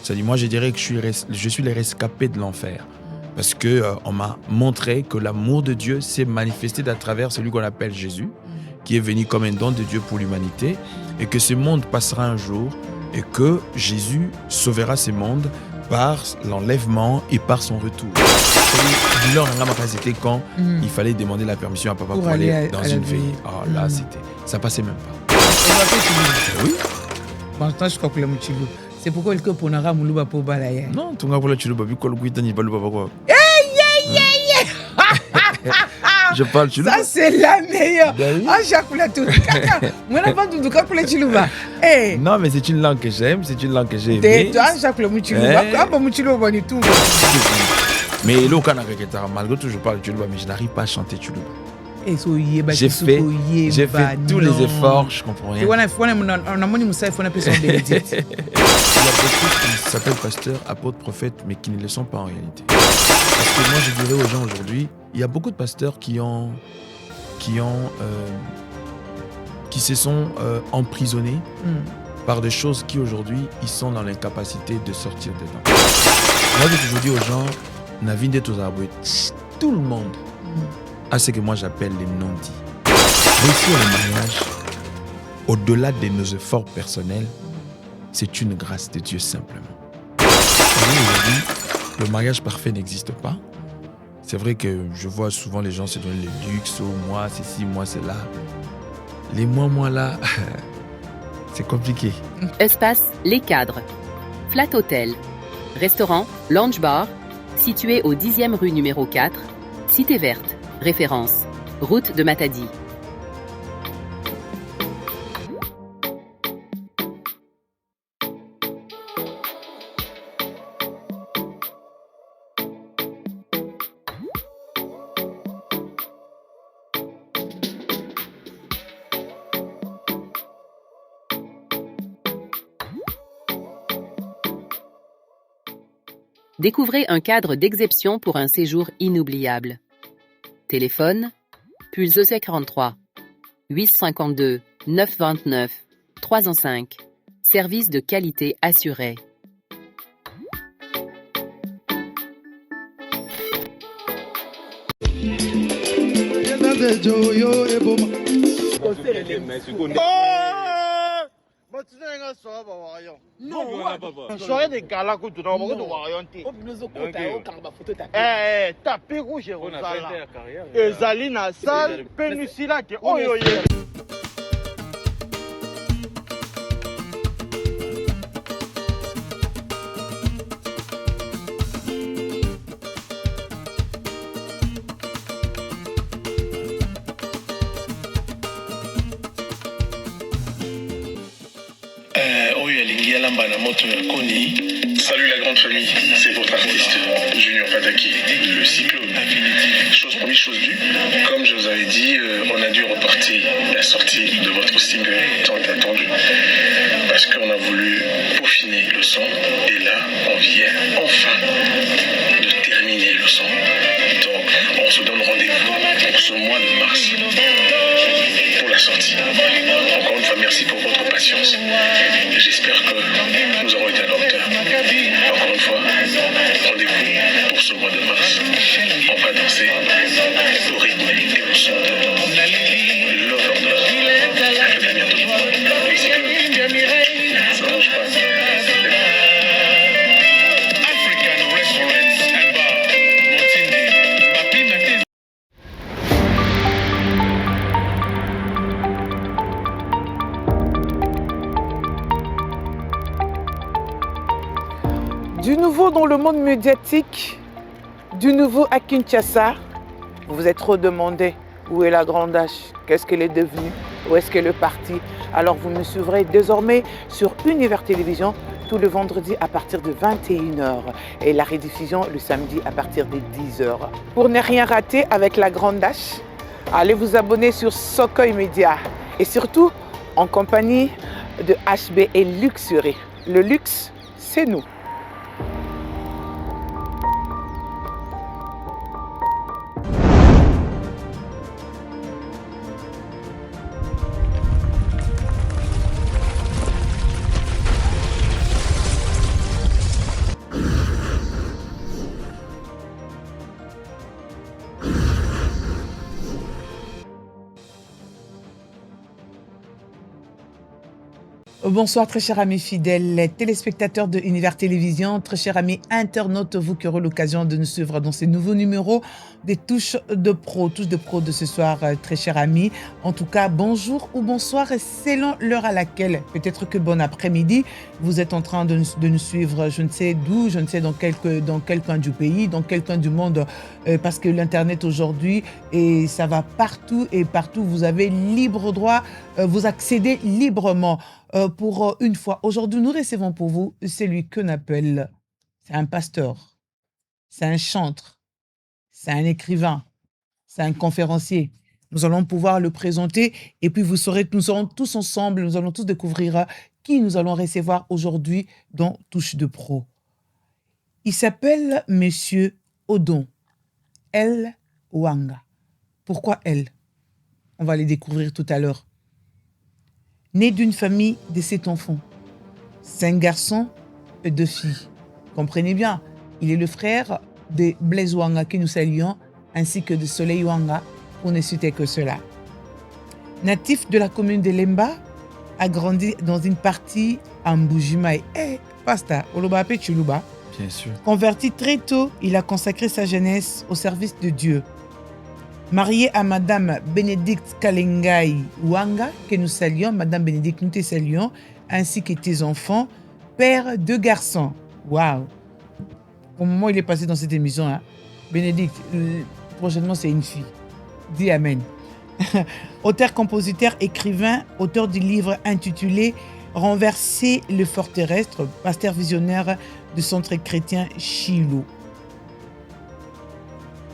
C'est-à-dire, moi, je dirais que je suis les rescapés de l'enfer. Parce que on m'a montré que l'amour de Dieu s'est manifesté à travers celui qu'on appelle Jésus, qui est venu comme un don de Dieu pour l'humanité, et que ce monde passera un jour, et que Jésus sauvera ce monde par l'enlèvement et par son retour. C'était quand il fallait demander la permission à papa pour aller dans une veillée. Oh, là, ça passait même pas. Oui. Bon, je crois que le moutilu. C'est pourquoi il faut qu'on a mouluba pour balayer. Non, tu n'as pas le chulu, babi, quoi, le guitani, balouba, quoi. Je parle chulu. Ça, c'est la meilleure. Ah, j'appelle tout. Moi, je pas tout cas pour le chuluba. Non, mais c'est une langue que j'aime, c'est une langue que j'ai aimée. Toi, j'appelle le moutiluba. Ah, bon, moutiluba, on est tout. Mais là, malgré tout, je parle chuluba, mais je n'arrive pas à chanter chuluba. J'ai fait tous les efforts, je comprends rien. Il y a beaucoup qui s'appellent pasteurs, apôtres, prophètes, mais qui ne le sont pas en réalité. Parce que moi, je dirais aux gens aujourd'hui, il y a beaucoup de pasteurs qui se sont emprisonnés par des choses qui aujourd'hui, ils sont dans l'incapacité de sortir dedans. Moi, j'ai toujours dit aux gens, tout le monde à ce que moi j'appelle les non-dits. Réussir le mariage, au-delà de nos efforts personnels, c'est une grâce de Dieu simplement. Aujourd'hui, le mariage parfait n'existe pas. C'est vrai que je vois souvent les gens se donner le luxe, moi c'est ci, moi c'est là. Les moi là, c'est compliqué. Espace Les Cadres, Flat Hotel, restaurant, lounge bar, situé au 10e rue numéro 4, Cité Verte. Référence, route de Matadi. Découvrez un cadre d'exception pour un séjour inoubliable. Téléphone, Pulse 43 852 929 305. Service de qualité assuré. Soirée de gala que tu n'as pas de varianté. Tapis rouge et Zalina Sal, Pénicilla qui Salut la grande famille, c'est votre artiste Junior Pataki, le cyclone. Chose promise, chose due. Comme je vous avais dit, on a dû reporter la sortie de votre single tant attendu parce qu'on a voulu peaufiner le son et là on vient enfin de terminer le son. Donc on se donne rendez-vous pour ce mois de mars pour la sortie. Encore une fois, merci pour votre patience. J'espère que nous aurons été à la hauteur. Encore une fois, rendez-vous pour ce mois de mars. On va danser au rythme et au son de l'Overdose. À très bientôt. Ça bouge pas. Du nouveau dans le monde médiatique, du nouveau à Kinshasa, vous vous êtes trop demandé où est la grande H, qu'est-ce qu'elle est devenue, où est-ce qu'elle est partie. Alors vous me suivrez désormais sur Univers Télévision tous les vendredis à partir de 21h et la rediffusion le samedi à partir de 10h. Pour ne rien rater avec la grande H, allez vous abonner sur Sokoy Media et surtout en compagnie de HB et Luxury. Le luxe, c'est nous. Bonsoir très chers amis fidèles, téléspectateurs de Univers Télévision, très chers amis internautes, vous qui aurez l'occasion de nous suivre dans ces nouveaux numéros des touches de pro de ce soir, très chers amis. En tout cas, bonjour ou bonsoir, selon l'heure à laquelle, peut-être que bon après-midi, vous êtes en train de nous suivre, je ne sais d'où, je ne sais dans quel coin du pays, dans quel coin du monde, parce que l'Internet aujourd'hui, et ça va partout et partout, vous avez libre droit, vous accédez librement. Pour une fois, aujourd'hui, nous recevons pour vous celui qu'on appelle, c'est un pasteur, c'est un chantre, c'est un écrivain, c'est un conférencier. Nous allons pouvoir le présenter et puis nous serons tous ensemble, nous allons tous découvrir qui nous allons recevoir aujourd'hui dans Touche de Pro. Il s'appelle Monsieur Odon El Wanga. Pourquoi elle? On va les découvrir tout à l'heure. Né d'une famille de 7 enfants, 5 garçons et 2 filles. Comprenez bien, il est le frère de Blaise Wanga que nous saluons, ainsi que de Soleil Wanga, pour ne citer que cela. Natif de la commune de Lemba, a grandi dans une partie en Mbujimaï. Pasta, Olobape Chuluba. Bien sûr. Converti très tôt, il a consacré sa jeunesse au service de Dieu. Marié à Madame Bénédicte Kalengai Wanga, que nous saluons, Madame Bénédicte, nous te saluons, ainsi que tes enfants, père 2 garçons. Waouh! Au moment où il est passé dans cette émission, hein, Bénédicte, prochainement c'est une fille. Dis Amen. Auteur, compositeur, écrivain, auteur du livre intitulé Renverser le fort terrestre, pasteur visionnaire du centre chrétien Shiloh.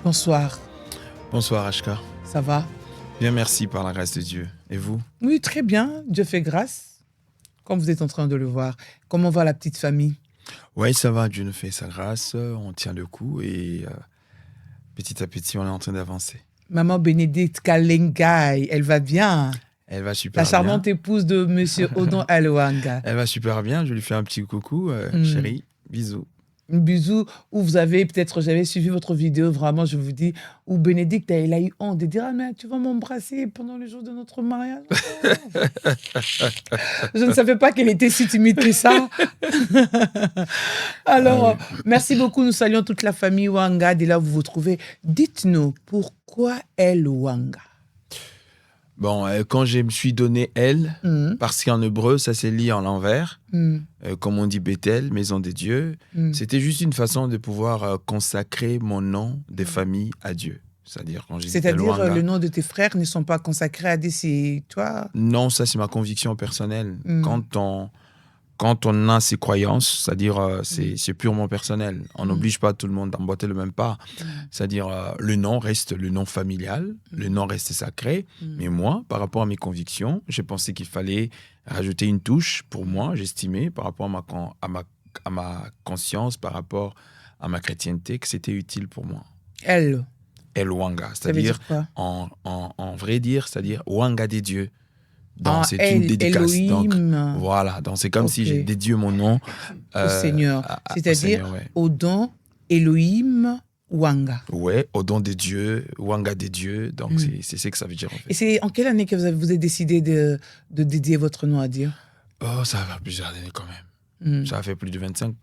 Bonsoir. Bonsoir Ashka. Ça va? Bien, merci par la grâce de Dieu. Et vous? Oui, très bien. Dieu fait grâce. Comme vous êtes en train de le voir. Comment va la petite famille? Oui, ça va. Dieu nous fait sa grâce. On tient le coup et petit à petit, on est en train d'avancer. Maman Bénédicte Kalengai, elle va bien? Elle va super bien. La charmante épouse de Monsieur Odon El Wanga. Elle va super bien. Je lui fais un petit coucou. Chérie, bisous. Un bisou, où vous avez, peut-être, j'avais suivi votre vidéo, vraiment, je vous dis, où Bénédicte, elle a eu honte de dire, ah, mais tu vas m'embrasser pendant le jour de notre mariage. Je ne savais pas qu'elle était si timide que ça. Alors, merci beaucoup, nous saluons toute la famille Wanga, dès là où vous vous trouvez. Dites-nous, pourquoi El Wanga? Bon, quand je me suis donné elle, parce qu'en hébreu, ça s'est lié en l'envers, comme on dit Bethel, maison de Dieu, c'était juste une façon de pouvoir consacrer mon nom de famille à Dieu. C'est-à-dire, le nom de tes frères ne sont pas consacrés à Dieu, c'est toi? Non, ça c'est ma conviction personnelle. Quand on a ses croyances, c'est-à-dire c'est purement personnel. On n'oblige pas tout le monde d'emboîter le même pas. C'est-à-dire le nom reste le nom familial, le nom reste sacré. Mais moi, par rapport à mes convictions, j'ai pensé qu'il fallait rajouter une touche pour moi, j'estimais, par rapport à ma conscience, par rapport à ma chrétienté, que c'était utile pour moi. El Wanga, c'est-à-dire en vrai dire, c'est-à-dire Wanga des dieux. Donc, c'est une dédicace. Donc, voilà. Donc, c'est comme si j'ai dédié mon nom au Seigneur. C'est-à-dire Odon Elohim Wanga. Ouais, Odon des dieux, Wanga des dieux. Donc, c'est ce que ça veut dire en fait. Et c'est en quelle année que vous avez décidé de dédier votre nom à Dieu? Oh, ça va faire plusieurs années quand même. Ça a fait plus de 25,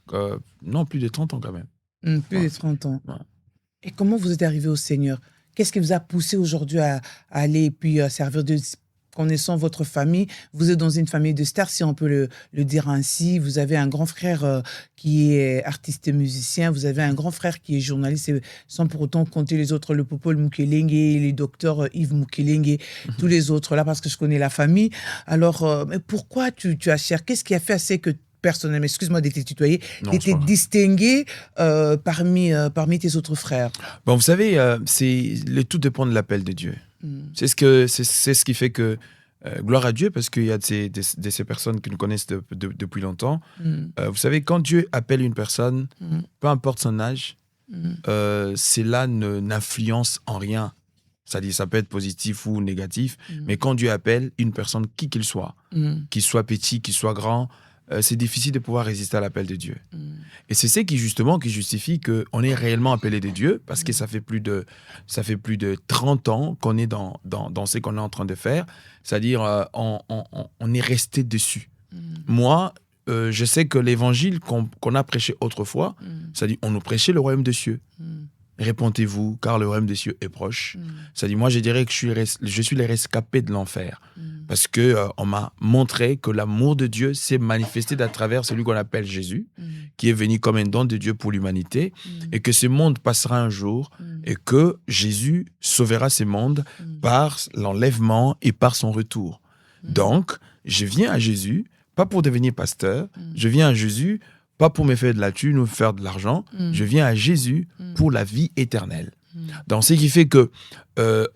non, plus de 30 ans quand même. Plus de 30 ans. Ouais. Et comment vous êtes arrivé au Seigneur? Qu'est-ce qui vous a poussé aujourd'hui à aller et puis à servir Dieu? Connaissant votre famille, vous êtes dans une famille de stars, si on peut le dire ainsi. Vous avez un grand frère qui est artiste et musicien. Vous avez un grand frère qui est journaliste, sans pour autant compter les autres, le Popol Mukelenge, les docteurs Yves Mukelenge, tous les autres là, parce que je connais la famille. Alors, mais pourquoi tu as cher? Qu'est-ce qui a fait assez que personnellement, excuse-moi d'être tutoyé, d'être distingué parmi tes autres frères? Bon, vous savez, le tout dépend de l'appel de Dieu. C'est ce qui fait que, gloire à Dieu, parce qu'il y a de ces personnes qui nous connaissent depuis longtemps. Vous savez, quand Dieu appelle une personne, peu importe son âge, cela n'influence en rien. C'est-à-dire, ça peut être positif ou négatif, mais quand Dieu appelle une personne, qui qu'il soit petit, qu'il soit grand, c'est difficile de pouvoir résister à l'appel de Dieu. Et c'est ce qui justifie qu'on est réellement appelé de Dieu, parce que ça fait plus de 30 ans qu'on est dans ce qu'on est en train de faire. C'est-à-dire, on est resté dessus. Moi, je sais que l'évangile qu'on a prêché autrefois, c'est-à-dire on nous prêchait le royaume des cieux. Répentez-vous, car le royaume des cieux est proche. C'est-à-dire, moi, je dirais que je suis les rescapés de l'enfer. Parce que on m'a montré que l'amour de Dieu s'est manifesté à travers celui qu'on appelle Jésus, qui est venu comme un don de Dieu pour l'humanité, et que ce monde passera un jour, et que Jésus sauvera ce monde par l'enlèvement et par son retour. Donc, je viens à Jésus, pas pour devenir pasteur, je viens à Jésus pas pour me faire de la thune ou faire de l'argent, je viens à Jésus pour la vie éternelle. Donc, ce qui fait que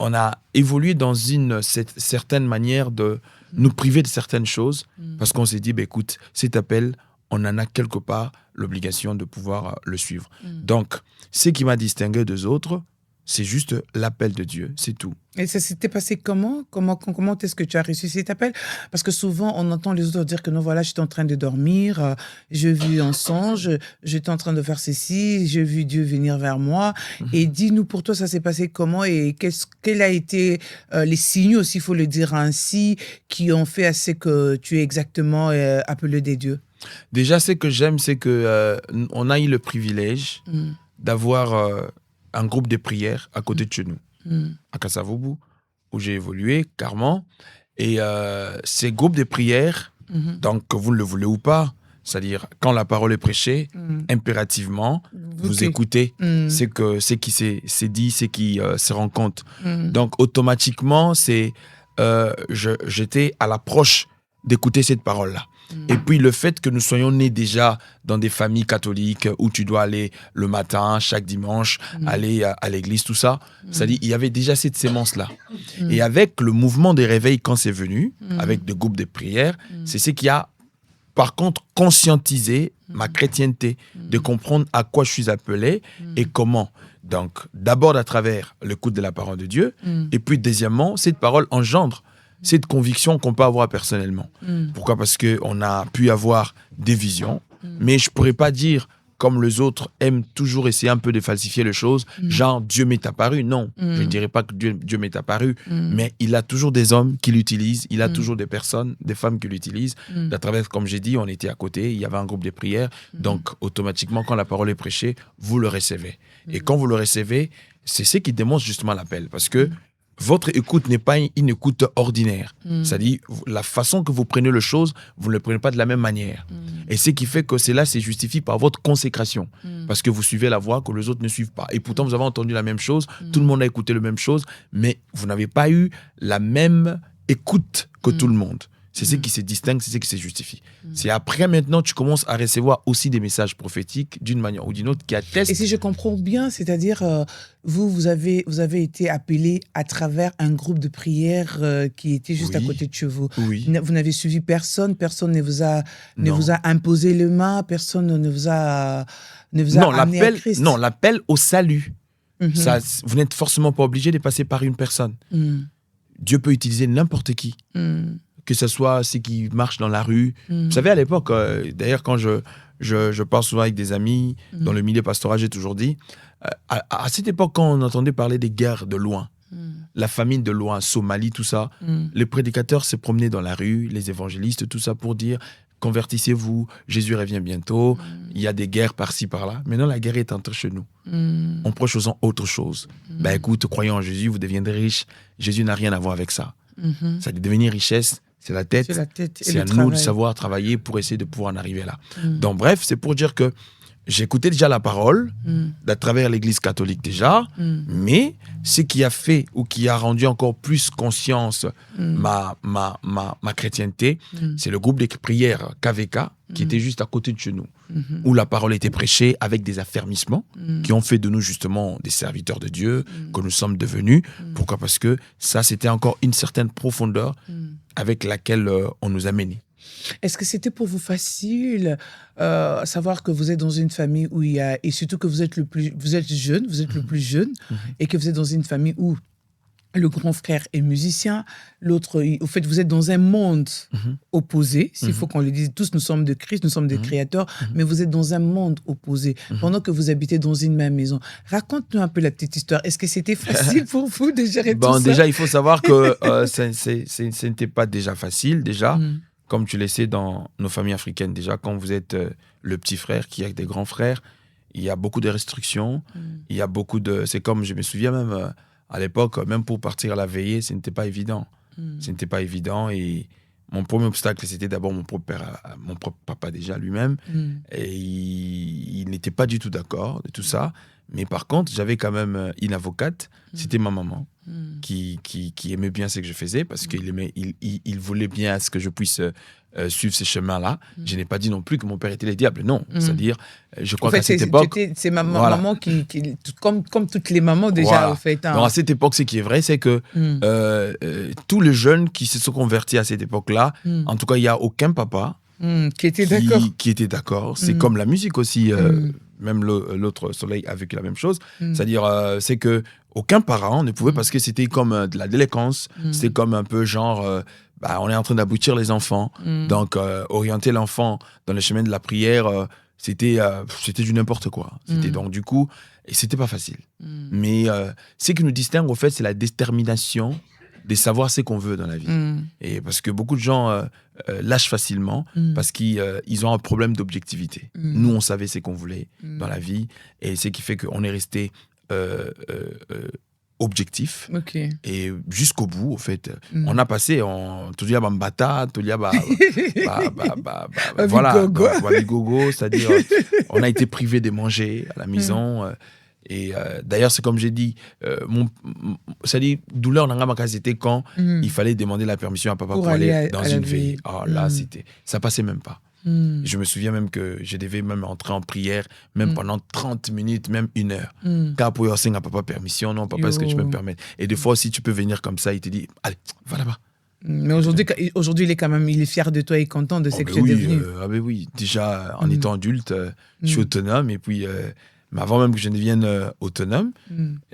on a évolué dans cette certaine manière de nous priver de certaines choses, parce qu'on s'est dit, écoute, cet appel, on en a quelque part l'obligation de pouvoir le suivre. Donc, ce qui m'a distingué des autres, c'est juste l'appel de Dieu, c'est tout. Et ça s'était passé comment est-ce que tu as reçu cet appel? Parce que souvent, on entend les autres dire que non, voilà, j'étais en train de dormir, j'ai vu un songe, j'étais en train de faire ceci, j'ai vu Dieu venir vers moi. Et dis-nous, pour toi, ça s'est passé comment? Et quels a été les signaux, s'il faut le dire ainsi, qui ont fait à ce que tu es exactement appelé des dieux? Déjà, ce que j'aime, c'est qu'on a eu le privilège d'avoir un groupe de prière à côté de chez nous, à Kasavubu, où j'ai évolué, Carman. Et ces groupes de prière, donc que vous ne le voulez ou pas, c'est-à-dire quand la parole est prêchée, impérativement, vous écoutez ce qui s'est dit, ce qui se rencontre. Donc automatiquement, j'étais à l'approche d'écouter cette parole-là. Et puis le fait que nous soyons nés déjà dans des familles catholiques où tu dois aller le matin, chaque dimanche, aller à l'église, tout ça, c'est-à-dire il y avait déjà cette sémence-là. Et avec le mouvement des réveils quand c'est venu, avec des groupes de prière, c'est ce qui a par contre conscientisé ma chrétienté, de comprendre à quoi je suis appelé et comment. Donc d'abord à travers l'écoute de la parole de Dieu, et puis deuxièmement, cette parole engendre cette conviction qu'on peut avoir personnellement. Pourquoi? Parce qu'on a pu avoir des visions, mais je ne pourrais pas dire, comme les autres aiment toujours essayer un peu de falsifier les choses, genre Dieu m'est apparu. Non, je ne dirais pas que Dieu m'est apparu, mais il a toujours des hommes qui l'utilisent, il a toujours des personnes, des femmes qui l'utilisent. À travers, comme j'ai dit, on était à côté, il y avait un groupe de prière, donc automatiquement, quand la parole est prêchée, vous le recevez. Et quand vous le recevez, c'est ce qui démontre justement l'appel, parce que votre écoute n'est pas une écoute ordinaire. C'est-à-dire, la façon que vous prenez les choses, vous ne le prenez pas de la même manière. Et ce qui fait que cela se justifie par votre consécration. Parce que vous suivez la voie que les autres ne suivent pas. Et pourtant, vous avez entendu la même chose, tout le monde a écouté la même chose, mais vous n'avez pas eu la même écoute que tout le monde. C'est ce qui se distingue, c'est ce qui se justifie. C'est après, maintenant, tu commences à recevoir aussi des messages prophétiques d'une manière ou d'une autre qui attestent. Et si je comprends bien, c'est-à-dire, vous avez été appelé à travers un groupe de prière qui était juste à côté de chez vous. Oui. Vous n'avez suivi personne ne vous a imposé les mains, personne ne vous a amené à Christ. Non, l'appel au salut. Ça, vous n'êtes forcément pas obligé de passer par une personne. Dieu peut utiliser n'importe qui. Que ce soit ceux qui marchent dans la rue. Vous savez, à l'époque, d'ailleurs, quand je parle souvent avec des amis, dans le milieu pastoral, j'ai toujours dit, à cette époque, quand on entendait parler des guerres de loin, la famine de loin, Somalie, tout ça, les prédicateurs se promenaient dans la rue, les évangélistes, tout ça, pour dire, convertissez-vous, Jésus revient bientôt, il y a des guerres par-ci, par-là. Maintenant, la guerre est entre chez nous. On prêche aux gens autre chose. Écoute, croyons en Jésus, vous deviendrez riche. Jésus n'a rien à voir avec ça. Ça de devenir richesse, c'est la tête. C'est à nous de savoir travailler pour essayer de pouvoir en arriver là. Donc bref, c'est pour dire que j'écoutais déjà la parole à travers l'église catholique déjà, mais ce qui a fait ou qui a rendu encore plus conscience ma chrétienté, c'est le groupe de prière KVK qui était juste à côté de chez nous, où la parole était prêchée avec des affermissements qui ont fait de nous justement des serviteurs de Dieu, que nous sommes devenus. Pourquoi? Parce que ça, c'était encore une certaine profondeur avec laquelle on nous a menés. Est-ce que c'était pour vous facile savoir que vous êtes dans une famille où il y a, et surtout que vous êtes le plus jeune, et que vous êtes dans une famille où le grand frère est musicien, l'autre, au fait, vous êtes dans un monde opposé, s'il faut qu'on le dise, tous nous sommes de Christ, nous sommes des créateurs, mais vous êtes dans un monde opposé, pendant que vous habitez dans une même maison. Raconte-nous un peu la petite histoire. Est-ce que c'était facile pour vous de gérer tout ça? Déjà, il faut savoir que ce n'était pas déjà facile, déjà. comme tu le sais dans nos familles africaines, déjà, quand vous êtes le petit frère qui a des grands frères, il y a beaucoup de restrictions. Il y a beaucoup de... C'est comme, je me souviens même, à l'époque, même pour partir à la veillée, ce n'était pas évident. Ce n'était pas évident. Et mon premier obstacle, c'était d'abord mon propre papa déjà lui-même. Et il n'était pas du tout d'accord de tout ça. Mais par contre, j'avais quand même une avocate, c'était ma maman, qui aimait bien ce que je faisais parce qu'il voulait bien à ce que je puisse suivre ce chemin-là. Je n'ai pas dit non plus que mon père était le diable, non. C'est-à-dire, je crois qu'à cette époque... C'est maman qui comme toutes les mamans déjà, au fait. Donc à cette époque, ce qui est vrai, c'est que tous les jeunes qui se sont convertis à cette époque-là, en tout cas, il n'y a aucun papa qui était d'accord. Qui était d'accord. C'est comme la musique aussi. Même l'autre Soleil a vécu la même chose. C'est-à-dire, c'est que aucun parent ne pouvait, parce que c'était comme de la délinquance, c'était comme un peu genre, on est en train d'aboutir les enfants. Donc, orienter l'enfant dans le chemin de la prière, c'était du n'importe quoi. C'était donc du coup, et c'était pas facile. Mais ce qui nous distingue, au fait, c'est la détermination de savoir ce qu'on veut dans la vie. Et parce que beaucoup de gens lâchent facilement parce qu'ils ont un problème d'objectivité. Nous, on savait ce qu'on voulait dans la vie et ce qui fait qu'on est resté objectif. Et jusqu'au bout, au fait, on a passé en Tulia Bambata, Tulia voilà, Gogo, c'est-à-dire on a été privé de manger à la maison. Et d'ailleurs, c'est comme j'ai dit, c'est-à-dire, douleur dans ma case, c'était quand il fallait demander la permission à papa pour aller dans une veille. Oh, là, ça passait même pas. Je me souviens même que je devais même entrer en prière, même pendant 30 minutes, même 1 heure. Car pour y à papa permission, non, papa, est-ce que tu peux me permettre? Et des fois, si tu peux venir comme ça, il te dit, allez, va là-bas. Mais aujourd'hui, il est fier de toi et content de ce que tu es devenu. Oui, déjà, en étant adulte, je suis autonome et puis... mais avant même que je ne devienne autonome,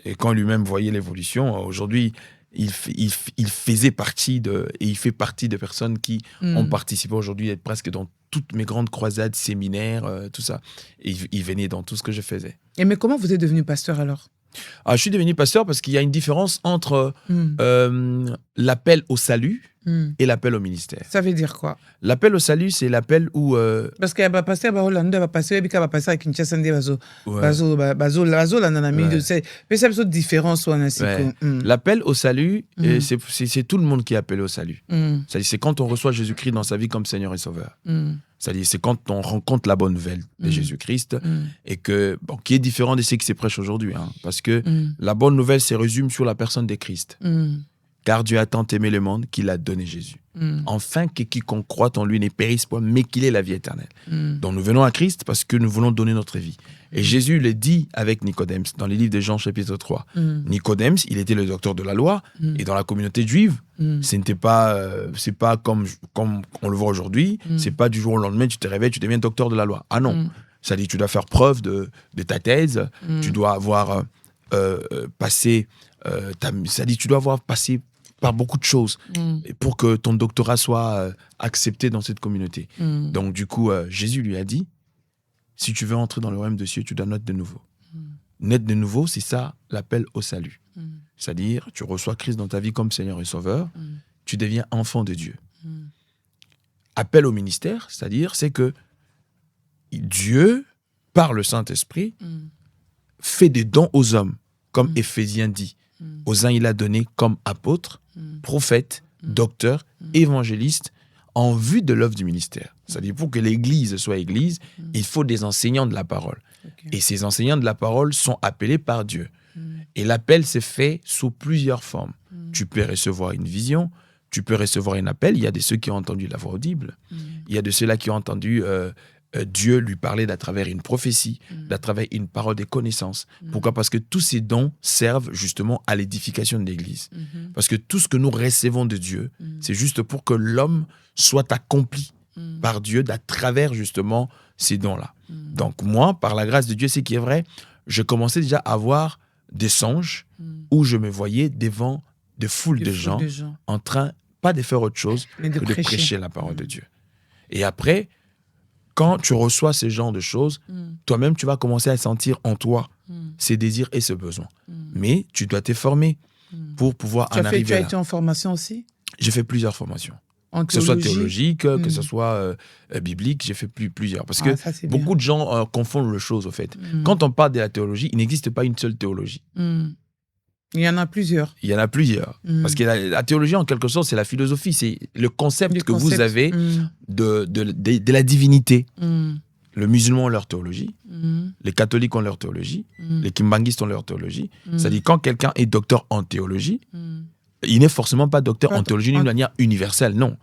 et quand lui-même voyait l'évolution, aujourd'hui, il faisait partie et il fait partie des personnes qui ont participé aujourd'hui presque dans toutes mes grandes croisades, séminaires, tout ça. Et il venait dans tout ce que je faisais. Et mais comment vous êtes devenu pasteur alors? Je suis devenu pasteur parce qu'il y a une différence entre l'appel au salut et l'appel au ministère. Ça veut dire quoi? L'appel au salut, c'est l'appel où... Parce qu'il y a un pasteur à Hollande, un pasteur à Kinshasa, c'est une différence. L'appel au salut, c'est tout le monde qui est appelé au salut. C'est-à-dire, c'est quand on reçoit Jésus-Christ dans sa vie comme Seigneur et Sauveur. C'est-à-dire, c'est quand on rencontre la bonne nouvelle de Jésus-Christ et que, qui est différent de ce qui se prêche aujourd'hui. Parce que la bonne nouvelle se résume sur la personne de Christ. Car Dieu a tant aimé le monde qu'il a donné Jésus. Enfin que quiconque croit en lui ne périsse point, mais qu'il ait la vie éternelle. Donc nous venons à Christ parce que nous voulons donner notre vie. Et Jésus le dit avec Nicodème dans les livres de Jean chapitre 3. Nicodème, il était le docteur de la loi et dans la communauté juive, c'est pas comme on le voit aujourd'hui, c'est pas du jour au lendemain tu te réveilles, tu deviens docteur de la loi. Ah non, ça dit tu dois faire preuve de ta thèse, tu dois avoir passé tu dois avoir passé par beaucoup de choses pour que ton doctorat soit accepté dans cette communauté. Donc du coup, Jésus lui a dit, si tu veux entrer dans le royaume des cieux, tu dois naître de nouveau. Naître de nouveau, c'est ça l'appel au salut. C'est-à-dire, tu reçois Christ dans ta vie comme Seigneur et Sauveur, tu deviens enfant de Dieu. Appel au ministère, c'est-à-dire, c'est que Dieu, par le Saint-Esprit, fait des dons aux hommes, comme Éphésiens dit. Aux uns, il a donné comme apôtres, prophètes, docteurs, évangélistes, en vue de l'œuvre du ministère. C'est-à-dire, pour que l'Église soit Église, il faut des enseignants de la parole. Et ces enseignants de la parole sont appelés par Dieu. Et l'appel s'est fait sous plusieurs formes. Tu peux recevoir une vision, tu peux recevoir un appel. Il y a de ceux qui ont entendu la voix audible. Il y a de ceux-là qui ont entendu Dieu lui parler d'à travers une prophétie, d'à travers une parole de connaissance. Pourquoi? Parce que tous ces dons servent justement à l'édification de l'Église. Parce que tout ce que nous recevons de Dieu, c'est juste pour que l'homme soit accompli par Dieu d'à travers justement ces dons-là. Donc moi, par la grâce de Dieu, c'est qui est vrai, je commençais déjà à avoir des songes où je me voyais devant de foules de gens en train, pas de faire autre chose que de prêcher la parole de Dieu. Et après, quand tu reçois ce genre de choses, toi-même, tu vas commencer à sentir en toi ces désirs et ce besoin. Mais tu dois te former pour pouvoir en arriver là. Tu as été en formation aussi? J'ai fait plusieurs formations. Que ce soit théologie. théologique, que ce soit biblique, j'ai fait plusieurs. Parce que ça, c'est beaucoup de gens confondent les choses, au fait. Quand on parle de la théologie, il n'existe pas une seule théologie. Il y en a plusieurs. Il y en a plusieurs. Parce que la théologie, en quelque sorte, c'est la philosophie. C'est le concept que vous avez de la divinité. Les musulmans ont leur théologie, les catholiques ont leur théologie, les kimbanguistes ont leur théologie. C'est-à-dire, quand quelqu'un est docteur en théologie, il n'est forcément pas docteur en théologie d'une manière universelle, non.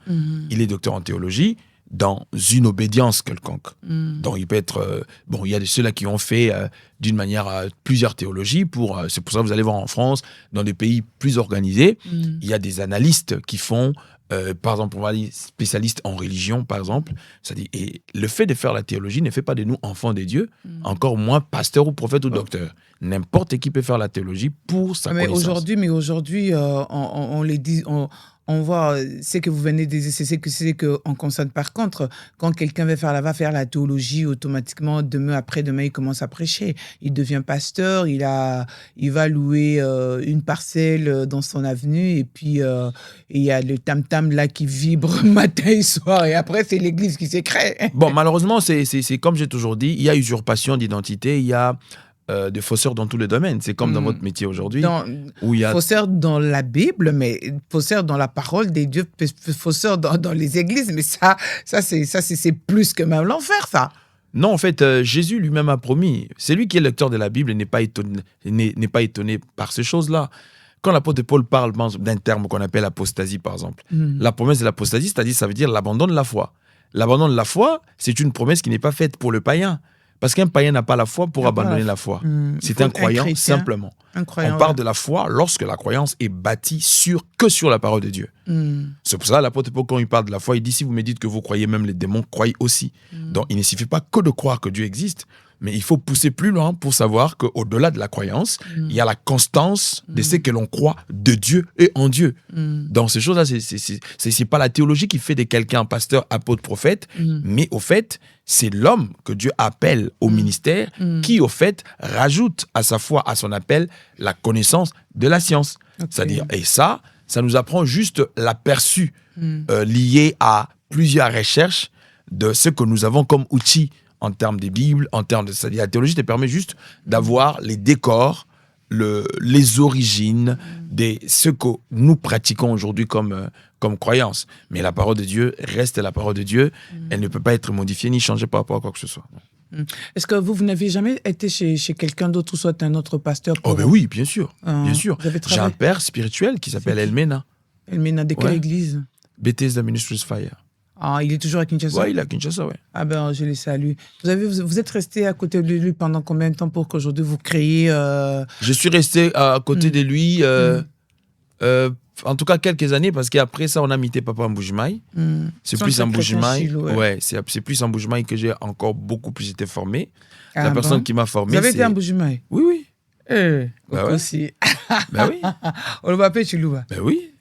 Il est docteur en théologie dans une obédience quelconque. Donc, il peut être... il y a ceux-là qui ont fait d'une manière plusieurs théologies. C'est pour ça que vous allez voir en France, dans des pays plus organisés, il y a des analystes qui font... par exemple, on va dire spécialiste en religion, par exemple. C'est-à-dire, et le fait de faire la théologie ne fait pas de nous enfants des dieux, encore moins pasteur ou prophète ou docteur. N'importe qui peut faire la théologie pour sa connaissance. Mais aujourd'hui, on les dit... On voit ce que vous venez de dire, c'est qu'on constate. Par contre, quand quelqu'un va faire la théologie, automatiquement, après-demain, il commence à prêcher. Il devient pasteur, il va louer une parcelle dans son avenue, et puis il y a le tam-tam là qui vibre matin et soir, et après, c'est l'église qui s'écrée. Bon, malheureusement, c'est comme j'ai toujours dit, il y a usurpation d'identité, il y a des faussaires dans tous les domaines. C'est comme dans votre métier aujourd'hui. Où il y a... Faussaires dans la Bible, mais faussaires dans la parole des dieux, faussaires dans les églises. Mais ça c'est plus que même l'enfer, ça. Non, en fait, Jésus lui-même a promis. C'est lui qui est lecteur de la Bible et n'est pas étonné par ces choses-là. Quand l'apôtre Paul parle d'un terme qu'on appelle apostasie, par exemple, la promesse de l'apostasie, c'est-à-dire, ça veut dire l'abandon de la foi. L'abandon de la foi, c'est une promesse qui n'est pas faite pour le païen. Parce qu'un païen n'a pas la foi pour abandonner la foi. C'est un croyant, simplement. On parle de la foi lorsque la croyance est bâtie que sur la parole de Dieu. C'est pour ça, l'apôtre Paul, quand il parle de la foi, il dit, si vous me dites que vous croyez, même les démons croient aussi. Donc, il ne suffit pas que de croire que Dieu existe, mais il faut pousser plus loin pour savoir qu'au-delà de la croyance, il y a la constance de ce que l'on croit de Dieu et en Dieu. Dans ces choses-là, c'est pas la théologie qui fait de quelqu'un pasteur, apôtre, prophète, mais au fait, c'est l'homme que Dieu appelle au ministère qui, au fait, rajoute à sa foi, à son appel, la connaissance de la science. C'est-à-dire, et ça nous apprend juste l'aperçu lié à plusieurs recherches de ce que nous avons comme outil en termes des Bibles, c'est-à-dire la théologie te permet juste d'avoir les décors, les origines de ce que nous pratiquons aujourd'hui comme croyance. Mais la parole de Dieu reste la parole de Dieu. Elle ne peut pas être modifiée ni changée par rapport à quoi que ce soit. Est-ce que vous n'avez jamais été chez quelqu'un d'autre ou soit un autre pasteur Oh ben oui, bien sûr. Bien sûr. J'ai un père spirituel qui s'appelle Elmena. Elmena, de quelle église? Bethesda Ministries Fire. Ah, il est toujours à Kinshasa? Oui, il est à Kinshasa, oui. Ah ben, je les salue. Vous êtes resté à côté de lui pendant combien de temps pour qu'aujourd'hui vous créiez... Je suis resté à côté de lui, en tout cas quelques années, parce qu'après ça, on a mité Papa Mboujimaï. C'est plus en Mboujimaï. Ouais, c'est plus en Mboujimaï que j'ai encore beaucoup plus été formé. La personne qui m'a formé, vous avez été en Mboujimaï? Oui, oui. Bah aussi. Ben oui. On le va appeler Chilouba. Ben oui.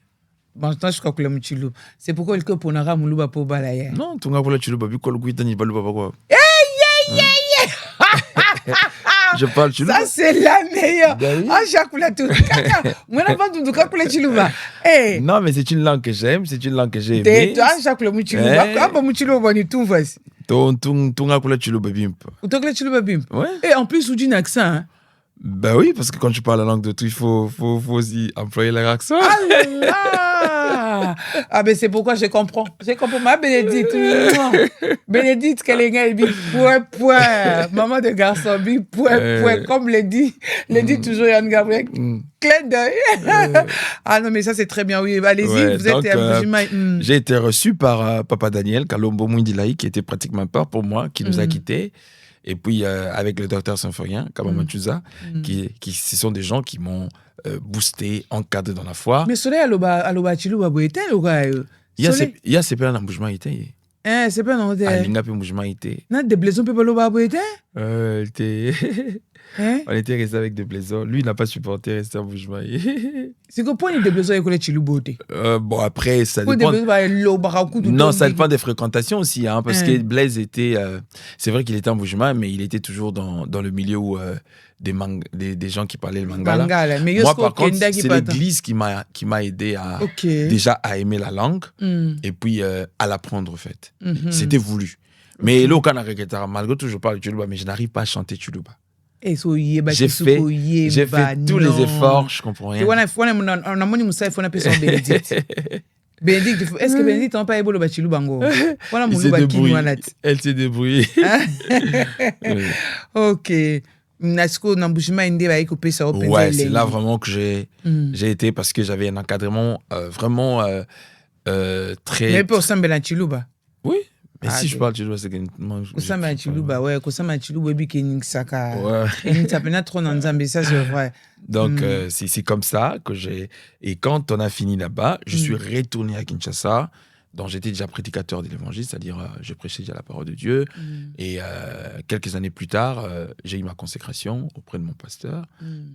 Maintenant, je crois que le Chilou. C'est pourquoi il faut nara muluba pour balayer. Non, tu n'as pas le Chilouba, puis quoi ni pas le papa quoi. Je parle Chilouba. Ça, c'est la meilleure. Ah, j'accule tout. Moi, je ne pas le Chilouba. Non, mais c'est une langue que j'aime, c'est une langue que j'ai aimée. Tu as j'accule le Chilouba. Quand le Chilouba, on est tout face. Tu n'as pas le Chilouba bimp. Tu as le Chilouba bimp. Ouais. Et en plus, tu dis un accent, hein. Ben oui, parce que quand tu parles la langue de tout, il faut aussi employer l'accent. Ah ben c'est pourquoi je comprends. Je comprends ma Bénédicte. Bénédicte, qu'elle est bien, point. Maman de garçon, point. Comme le dit toujours Yann Gabriel. Clin d'œil. Ah non, mais ça c'est très bien, oui. Allez-y, ouais, vous êtes à j'ai été reçu par Papa Daniel Kalombo Mouindilaï, qui était pratiquement père pour moi, qui nous a quittés. Et puis, avec le docteur Symphorien, Kamamachuza, ce sont des gens qui m'ont boosté, encadré dans la foi. Mais soleil, aloba chilou babouete, il y a ces pères dans le mouvement. C'est pas non. Alinga pe mouvement. Na de blaison pe babouete? Elle était... Hein? On était resté avec des Blaisons. Lui, il n'a pas supporté rester en Bushmaï. C'est que pour des Blaisons, il connaît Chiluboté. Bon, après, ça Pour dépend... des Blaisons, Non, ça dépend des fréquentations aussi. Hein, parce Hein. que Blaise était... c'est vrai qu'il était en Bushmaï, mais il était toujours dans le milieu où des gens qui parlaient le mangala. Bangala. Mais Moi, par contre, Kenda qui c'est parle. l'église qui m'a aidé à... Ok. Déjà à aimer la langue Mm. et puis à l'apprendre, en fait. Mhm. C'était voulu. Mais là, au Canada, malgré tout, je parle Tchoulouba, mais je n'arrive pas à chanter Tchoulouba. Et so yeba J'ai fait tous les efforts, je comprends rien. On a moni Moussa, il faut appeler son Bénédicte. Bénédicte, est-ce que Bénédicte n'a pas ébolo bachilou bango? Voilà mon Elle s'est débrouillée. Oui. Ok. Nasko Nambushima Inde va écouper ça au Ouais, c'est là vraiment que j'ai été parce que j'avais un encadrement vraiment très. Mais pour ça, ben Chiluba. Oui. Mais Ah, si je parle Tchoulouba, c'est que. Kusama Chiluba, ouais, Kusama Chiluba, et puis Saka. Ouais. Et ça peut trop dans Zambie, ça c'est vrai. Donc, c'est comme ça que j'ai... Et quand on a fini là-bas, je suis retourné à Kinshasa. Donc, j'étais déjà prédicateur de l'évangile, c'est-à-dire je prêchais déjà la parole de Dieu. Et quelques années plus tard, j'ai eu ma consécration auprès de mon pasteur.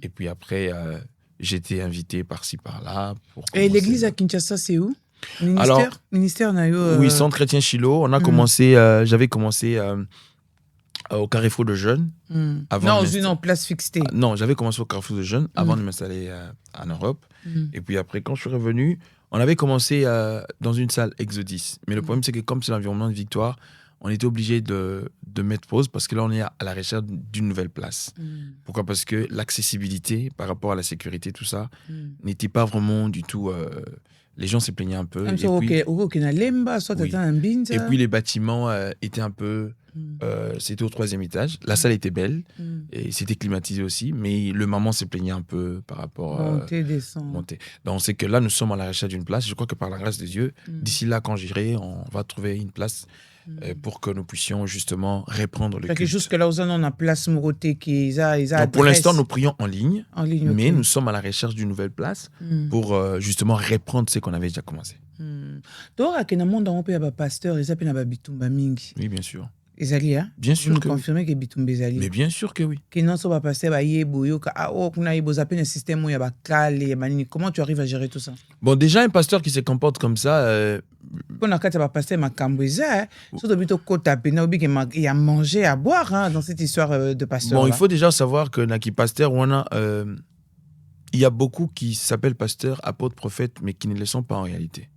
Et puis après, j'ai été invité par-ci, par-là. Et l'église à Kinshasa, c'est où? Ministère Oui, Centre Chrétien Shiloh. On a commencé... j'avais commencé... au Carrefour de Jeunes. Non, place fixée. Non, j'avais commencé au Carrefour de Jeunes avant de m'installer en Europe. Et puis après, quand je suis revenu, on avait commencé dans une salle Exodus. Mais le problème, c'est que comme c'est l'environnement de Victoire, on était obligé de mettre pause parce que là, on est à la recherche d'une nouvelle place. Pourquoi? Parce que l'accessibilité par rapport à la sécurité, tout ça, n'était pas vraiment du tout... les gens se plaignaient un peu. Et puis les bâtiments étaient un peu... c'était au 3e étage. La salle était belle et c'était climatisé aussi, mais le maman se plaignait un peu par rapport à monter. Donc c'est que là, nous sommes à la recherche d'une place. Je crois que par la grâce de Dieu, d'ici là, quand j'irai, on va trouver une place pour que nous puissions justement reprendre le culte. Jusque là, on a place Moroté qui donc pour l'instant, nous prions en ligne, mais okay. Nous sommes à la recherche d'une nouvelle place pour justement reprendre ce qu'on avait déjà commencé. Donc, à quel moment on peut avoir pasteur et ça peut avoir bitumba mingi. Oui, bien sûr. Ezali, hein? Bien sûr vous que confirmez que bitumba ezali. Mais bien sûr que oui. Que non, ça va passer ba yebo yo ka kuna yebo zape un système où il y a ba kale manini. Comment tu arrives à gérer tout ça? Bon, déjà un pasteur qui se comporte comme ça. Pour la carte, va passer ma cambouza. Surtout plutôt côté pena obi il y a manger à boire hein, dans cette histoire de pasteur. Bon, il faut déjà savoir que naki pasteur on a il y a beaucoup qui s'appellent pasteur, apôtres, prophètes, mais qui ne le sont pas en réalité.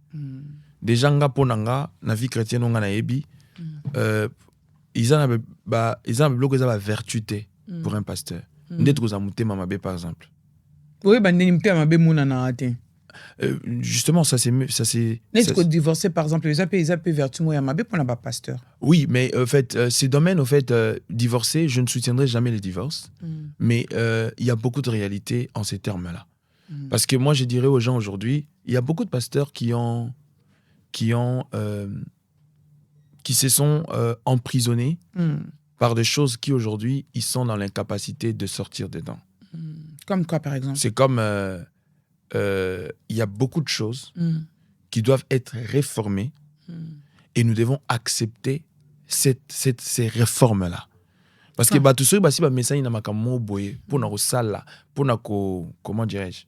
Déjà nga ponanga na vie chrétienne on a ebi. Ils ont bloqué la vertu pour un pasteur. Par exemple. Oui, justement, ça c'est. N'est-ce divorcer par exemple, ils ont vertu pour un pasteur. Oui, mais en fait, ces domaines, en fait, divorcer, je ne soutiendrai jamais les divorces. Mais il y a beaucoup de réalité en ces termes-là. Parce que moi, je dirais aux gens aujourd'hui, il y a beaucoup de pasteurs qui se sont emprisonnés par des choses qui aujourd'hui ils sont dans l'incapacité de sortir dedans. Comme quoi par exemple? C'est comme il y a beaucoup de choses qui doivent être réformées et nous devons accepter ces réformes-là. Parce que tout ce qui est message n'a pas pour nous sala pour nous comment dirais-je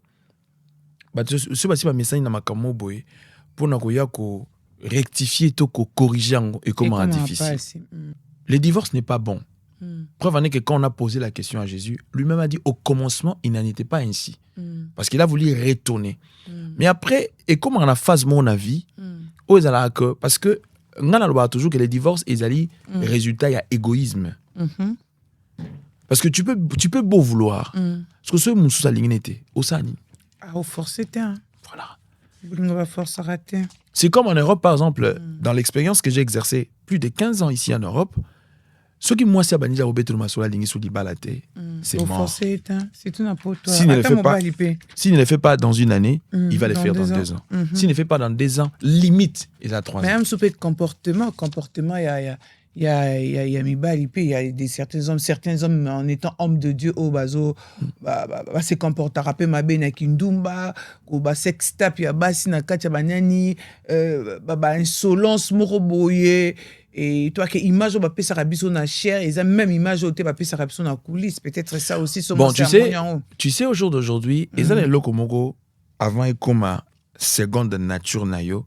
ce qui est message n'a pas pour nous rectifier tout, corriger et comment rendre difficile. Le divorce n'est pas bon. Preuve en est que quand on a posé la question à Jésus, lui-même a dit au commencement, il n'en était pas ainsi. Parce qu'il a voulu retourner. Mais après, et comme on a phase mon avis, parce que on a toujours que les divorces, le résultat, il y a égoïsme. Parce que tu peux beau vouloir. Parce que ce que nous avons été, au Sani. Au forcé, voilà. C'est comme en Europe, par exemple, dans l'expérience que j'ai exercée plus de 15 ans ici en Europe, ceux qui moi c'est banija obeto masola lingi sou libalate, c'est mort. C'est tout n'importe quoi. S'il ne le fait pas dans une année, il va le faire dans 2 ans. S'il ne le fait pas dans 2 ans, limite, il a 3 ans. Même sous le comportement, il y a il y a certains hommes en étant hommes de Dieu au bazo se comportent rapper ma bena kindumba ou sextap ya basi na katia banani insolence moroboye Et toi, que image va passer à biso na chair, et ça même image au te va passer à biso na coulisse. Peut-être ça aussi. Bon, tu sais, au jour d'aujourd'hui, et ça les locomogo avant et comme seconde nature na yo,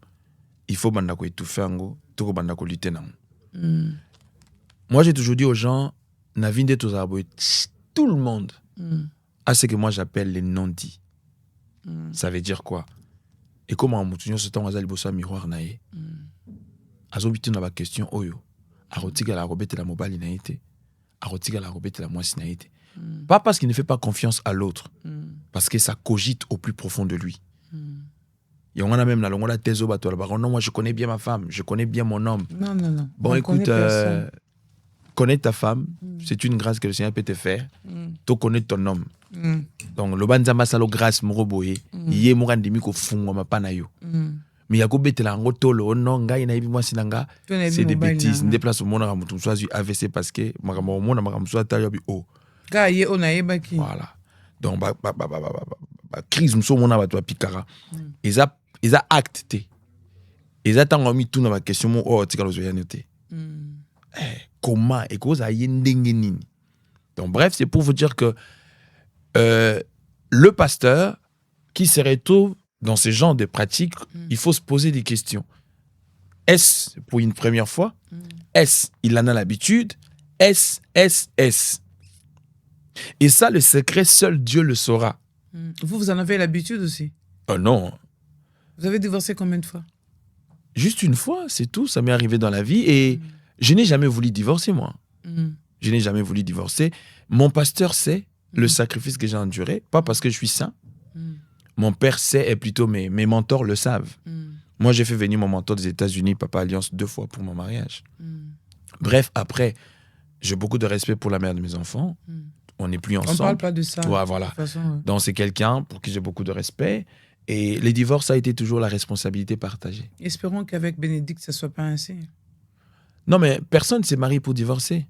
il faut bandako étouffer ango, tout bandako lutter nango. Moi, j'ai toujours dit aux gens, na vinde tous tout le monde a ce que moi j'appelle les non-dits. Ça veut dire quoi? Et comment on se temps à miroir naé? Azobiti na ba question oyo. Arotiga la robette la mobile naïté. Arotiga la robette la moisi naïté. Pas parce qu'il ne fait pas confiance à l'autre, parce que ça cogite au plus profond de lui. Et on a même la longue thèse au bateau. Non, moi je connais bien ma femme, je connais bien mon homme. Non. Bon, écoute, connaître ta femme, c'est une grâce que le Seigneur peut te faire. Tu connais ton homme. Donc, le banzama salo grâce moroboye, yé mourandimi ko fungo mapanayo. Mais yako betela ngo tolo no ngai na ibi mwasi nanga, c'est des bêtises. Des places au monde à mutum soit AVC parce que makama au monde makama soit tayo bi o. Ga yé onaye baki. Voilà. Donc crise muso mona ba to pikara. Ils a acté. Ils attendent mis tout dans ma question mon oh tikalo zo yanote. Comment et cause a yendengeni. Donc bref, c'est pour vous dire que le pasteur qui se retrouve dans ce genre de pratiques, il faut se poser des questions. Est-ce pour une première fois? Est-ce il en a l'habitude? Est-ce? Et ça, le secret, seul Dieu le saura. Vous en avez l'habitude aussi? Non. Vous avez divorcé combien de fois? Juste une fois, c'est tout. Ça m'est arrivé dans la vie et je n'ai jamais voulu divorcer, moi. Je n'ai jamais voulu divorcer. Mon pasteur sait le sacrifice que j'ai enduré, pas parce que je suis saint. Mon père sait, et plutôt mes mentors le savent. Moi, j'ai fait venir mon mentor des États-Unis, Papa Alliance, 2 fois pour mon mariage. Bref, après, j'ai beaucoup de respect pour la mère de mes enfants. On n'est plus ensemble. On ne parle pas de ça. Ouais, voilà. Façon, Donc, c'est quelqu'un pour qui j'ai beaucoup de respect. Et les divorces, ça a été toujours la responsabilité partagée. Espérons qu'avec Bénédicte, ça ne soit pas ainsi. Non, mais personne ne s'est marié pour divorcer.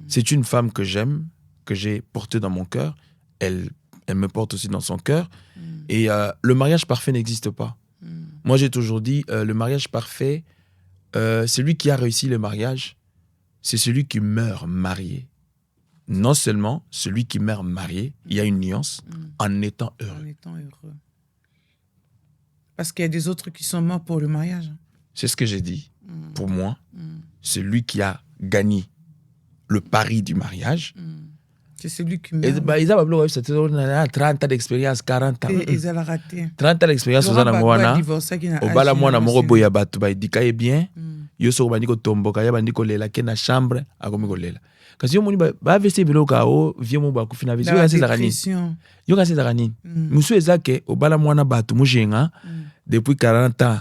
C'est une femme que j'aime, que j'ai portée dans mon cœur. Elle me porte aussi dans son cœur. Et le mariage parfait n'existe pas. Moi, j'ai toujours dit, le mariage parfait, celui qui a réussi le mariage, c'est celui qui meurt marié. Non seulement celui qui meurt marié, il y a une nuance, en étant heureux. En étant heureux. Parce qu'il y a des autres qui sont morts pour le mariage. C'est ce que j'ai dit. Pour moi, celui qui a gagné le pari du mariage, c'est celui qui meurt. Ils ont 30 ans d'expérience, 40 ans. Ils ont raté. 30 ans d'expérience, ils ont obala mwana moko boya batu ba dikaye bien. Yo so bandi ko tomboka ya bandi ko lela ke na chambre akomi ko lela. Kasi yo moni ba vese biloka o vie mo ba ku fina vese yo kasi zakani. Yo kasi zakani. Musu ezake obala mwana batu mujenga depuis 40 ans.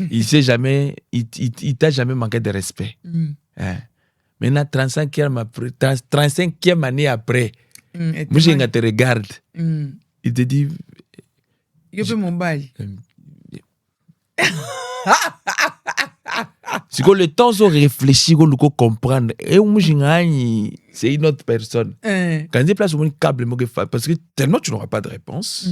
Il sait jamais il t'a jamais manqué de respect. Maintenant, 35e année après, Moujenga te regarde. Il te dit... Je peux mon bail. Si le temps de réfléchir, de comprendre, et Moujenga, c'est une autre personne. Quand il déplace un câble, parce que tellement tu n'auras pas de réponse,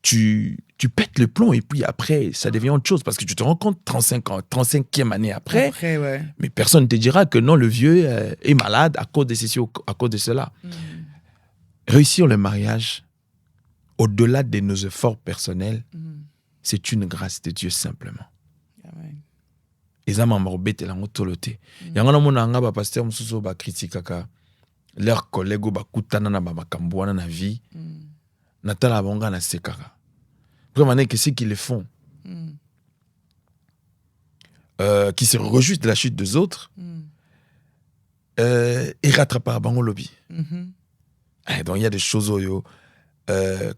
tu pètes le plomb et puis après, ça devient autre chose parce que tu te rends compte 35e année après, ouais. Mais personne ne te dira que non, le vieux est malade à cause de ceci, à cause de cela. Réussir le mariage, au-delà de nos efforts personnels, c'est une grâce de Dieu simplement. Et ça m'a embêté là, on toloté. Il y a un moment où pasteur mususu ba critikaka leurs collègues ba kutana na ba kambwana na vie. Natala bonga na sekaka. Vraiment, qu'est-ce qu'ils le font? Qui se réjouissent de la chute des autres et rattrapent à Bango Lobby. Donc il y a des choses où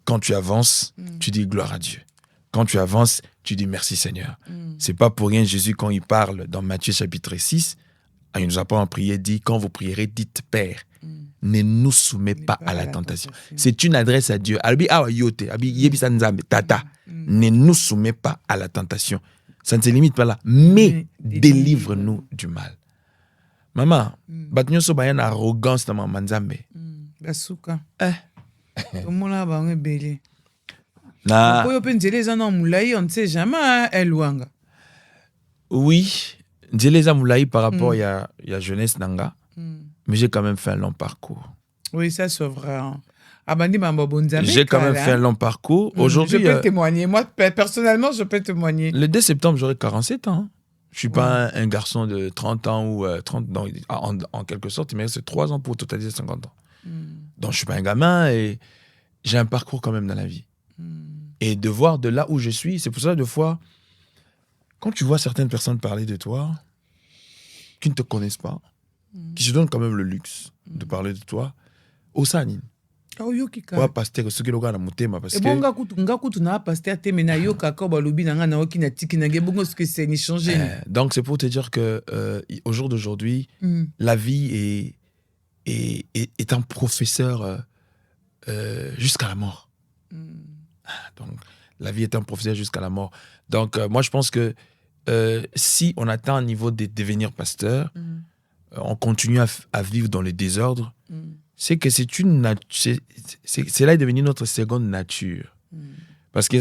quand tu avances, tu dis gloire à Dieu. Quand tu avances, tu dis merci Seigneur. C'est pas pour rien Jésus, quand il parle dans Matthieu chapitre 6, il nous apprend à prier, dit quand vous prierez, dites Père. Ne nous soumets pas à la tentation. C'est une adresse à Dieu. Ne nous soumets pas à la tentation. Ça ne se limite pas là. Mais délivre-nous du mal. Maman, batnyo so bayan arrogance dans maman Nzambe. Basuka. Omona bango belé. Na. Oyo pe nzele za na mulai, on ne sait jamais Elwanga. Oui, Djeleza Moulaï par rapport il y a jeunesse Nanga, mais j'ai quand même fait un long parcours. Oui, ça c'est vrai. Hein. J'ai quand même fait un long parcours. Aujourd'hui, je peux témoigner. Moi, personnellement, je peux témoigner. Le 2 septembre, j'aurai 47 ans. Je ne suis pas un garçon de 30 ans ou 30 ans. En quelque sorte, il me reste 3 ans pour totaliser 50 ans. Donc, je ne suis pas un gamin et j'ai un parcours quand même dans la vie. Et de voir de là où je suis, c'est pour ça, des fois, quand tu vois certaines personnes parler de toi, qui ne te connaissent pas, qui se donnent quand même le luxe de parler de toi, Osanine. Ouais, pasteur, ce qui est le motema parce que donc c'est pour te dire que au jour d'aujourd'hui, la vie est un professeur jusqu'à la mort. Donc la vie est un professeur jusqu'à la mort. Donc moi je pense que si on atteint un niveau de devenir pasteur, on continue à vivre dans le désordre. C'est que c'est là est devenu notre seconde nature. Parce que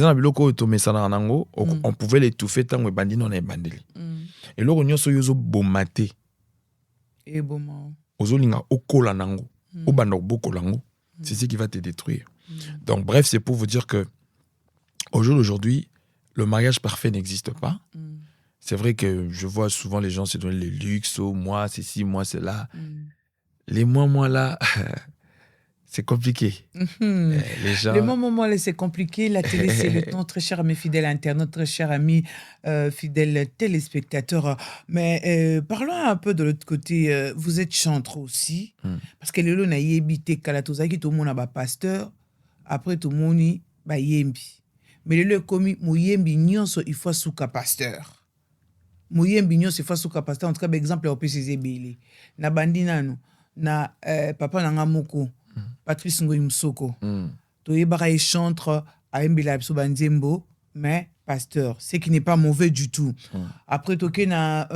on pouvait l'étouffer tant que bandit non est bandeli. Et là on so yozo bomate. Et bon. Ozo linga okola nango, obanda boko lango. C'est ce qui va te détruire. Donc bref, c'est pour vous dire que au jour d'aujourd'hui, le mariage parfait n'existe pas. C'est vrai que je vois souvent les gens se donner le luxe, oh, moi c'est ci, moi c'est là. Les moi là, c'est compliqué. Les gens... Les moi là, c'est compliqué. La télé, c'est le temps, très cher à mes fidèles internautes, très chers amis, fidèles téléspectateurs. Mais parlons un peu de l'autre côté. Vous êtes chanteur aussi. Parce que les gens n'a yébité kalatozaki, tout le monde a un pasteur. Après, tout le monde a yémbi. Mais les gens comme mouyembi nyonso, il faut souka pasteur. Mouyembi nyonso, il faut souka pasteur. En tout cas, par exemple, on peut se zébélé. Na bandina nous. Na papa nanga moko Patrice Ngoyi Msoko to yebaka chantre a embila biso banzembo mais pasteur ce qui n'est pas mauvais du tout. Après toke na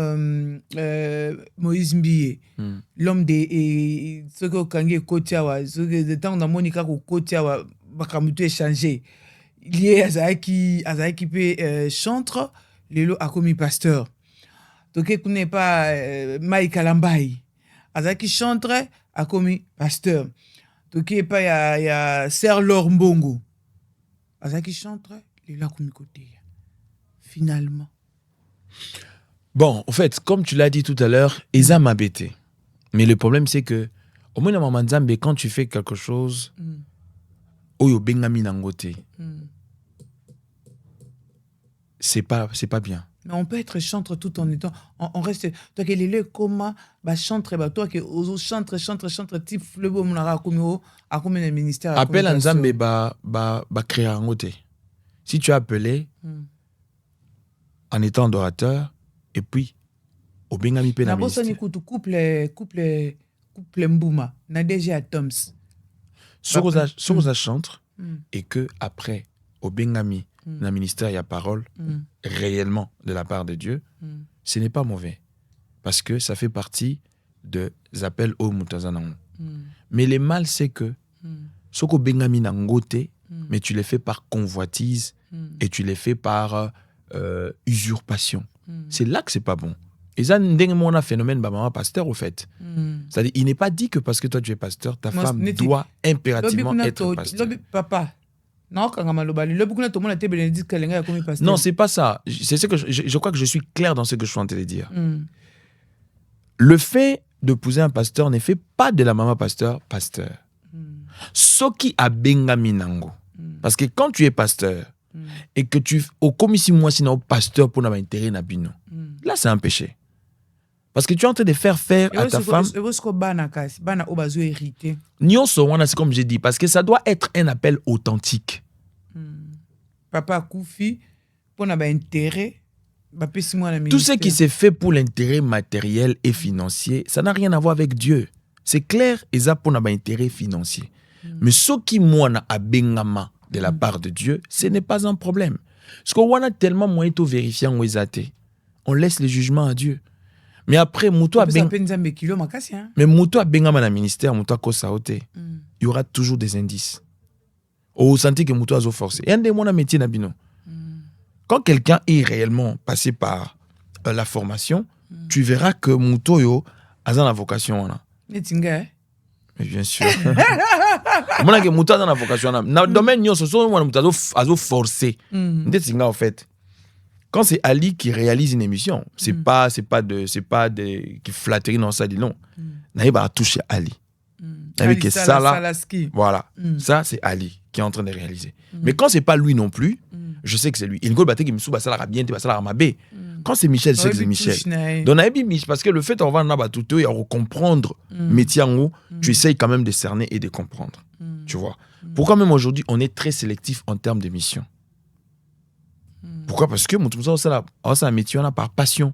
Moïse Mbiye l'homme de ce que kangi kotiawa ce que de temps na monika ko kotiawa bakamutu échanger lié azaki pe chantre lelo a commis pasteur toke connaît pas Mike Kalambai Azaki chantre a commis pasteur. Toki pas y a Serlor Mbongo. Azaki chantre, il a commis côté. Finalement. Bon, en fait, comme tu l'as dit tout à l'heure, Eza m'a bêté. Mais le problème c'est que au moins dans Mamanzambe, quand tu fais quelque chose, oyo bengami nangote. C'est pas bien. Mais on peut être chantre tout en étant. On reste. Toi qui est comment chantre, toi qui chantre, type le beau monara à combien de ministères. Appelle un Nzambe créer un côté. Si tu as appelé en étant adorateur, et puis au Bengami Pena ministère. Couple Mbouma, Nadege Atoms. Sokoza chantre, et que après, au Bengami, dans le ministère, il y a parole réellement de la part de Dieu, ce n'est pas mauvais. Parce que ça fait partie des appels au Moutazanang. Mais le mal, c'est que Soko Bengami Nangote, mais tu les fais par convoitise et tu les fais par usurpation. C'est là que c'est pas bon. Et ça, on a un phénomène, maman pasteur, au fait. C'est-à-dire, il n'est pas dit que parce que toi tu es pasteur, ta femme doit impérativement être pasteur. Papa. Non, c'est pas ça. C'est ce que je crois que je suis clair dans ce que je suis en train de dire. Le fait d'épouser un pasteur ne fait pas de la maman pasteur. Soki a bengami nango. Parce que quand tu es pasteur et que tu au commissi moi sinon pasteur pour n'avoir intérêt na bino. Là c'est un péché. Parce que tu es en train de faire à ta femme. C'est comme j'ai dit, parce que ça doit être un appel authentique. Papa Koufi, pour n'avoir intérêt, tout ce qui s'est fait pour l'intérêt matériel et financier, ça n'a rien à voir avec Dieu. C'est clair, et ça pour n'avoir intérêt financier. Mais ce qui moana a bengama de la part de Dieu, ce n'est pas un problème. Parce qu'on a tellement moyen de vérifier en on laisse le jugement à Dieu. Mais après, Moutou a bengama na ministère, Moutou a kosaote. Il y aura toujours des indices. Au senti que Moutou a forcé. Et un des mon métier nabino. Quand quelqu'un est réellement passé par la formation, tu verras que Mutoyo a la vocation. Mais bien sûr. Moi, que Mutoyo a la vocation. Dans le domaine, nous sommes forcés. En fait. Quand c'est Ali qui réalise une émission, c'est pas qui flatterie dans ça dit non. Naïb a touché Ali. Avec ça là, voilà. Ça c'est Ali qui est en train de réaliser. Mais quand c'est pas lui non plus, je sais que c'est lui. Il ngol baté qui me sou ça la bien, ça la mabé. Quand c'est Michel, je sais que c'est Michel. Donc naïb Mich parce que le fait on va na batuto et on comprendre métier en haut, tu essayes quand même de cerner et de comprendre. Tu vois. Pourquoi même aujourd'hui on est très sélectif en termes d'émissions. Pourquoi? Parce que mon ça un métier on a par passion.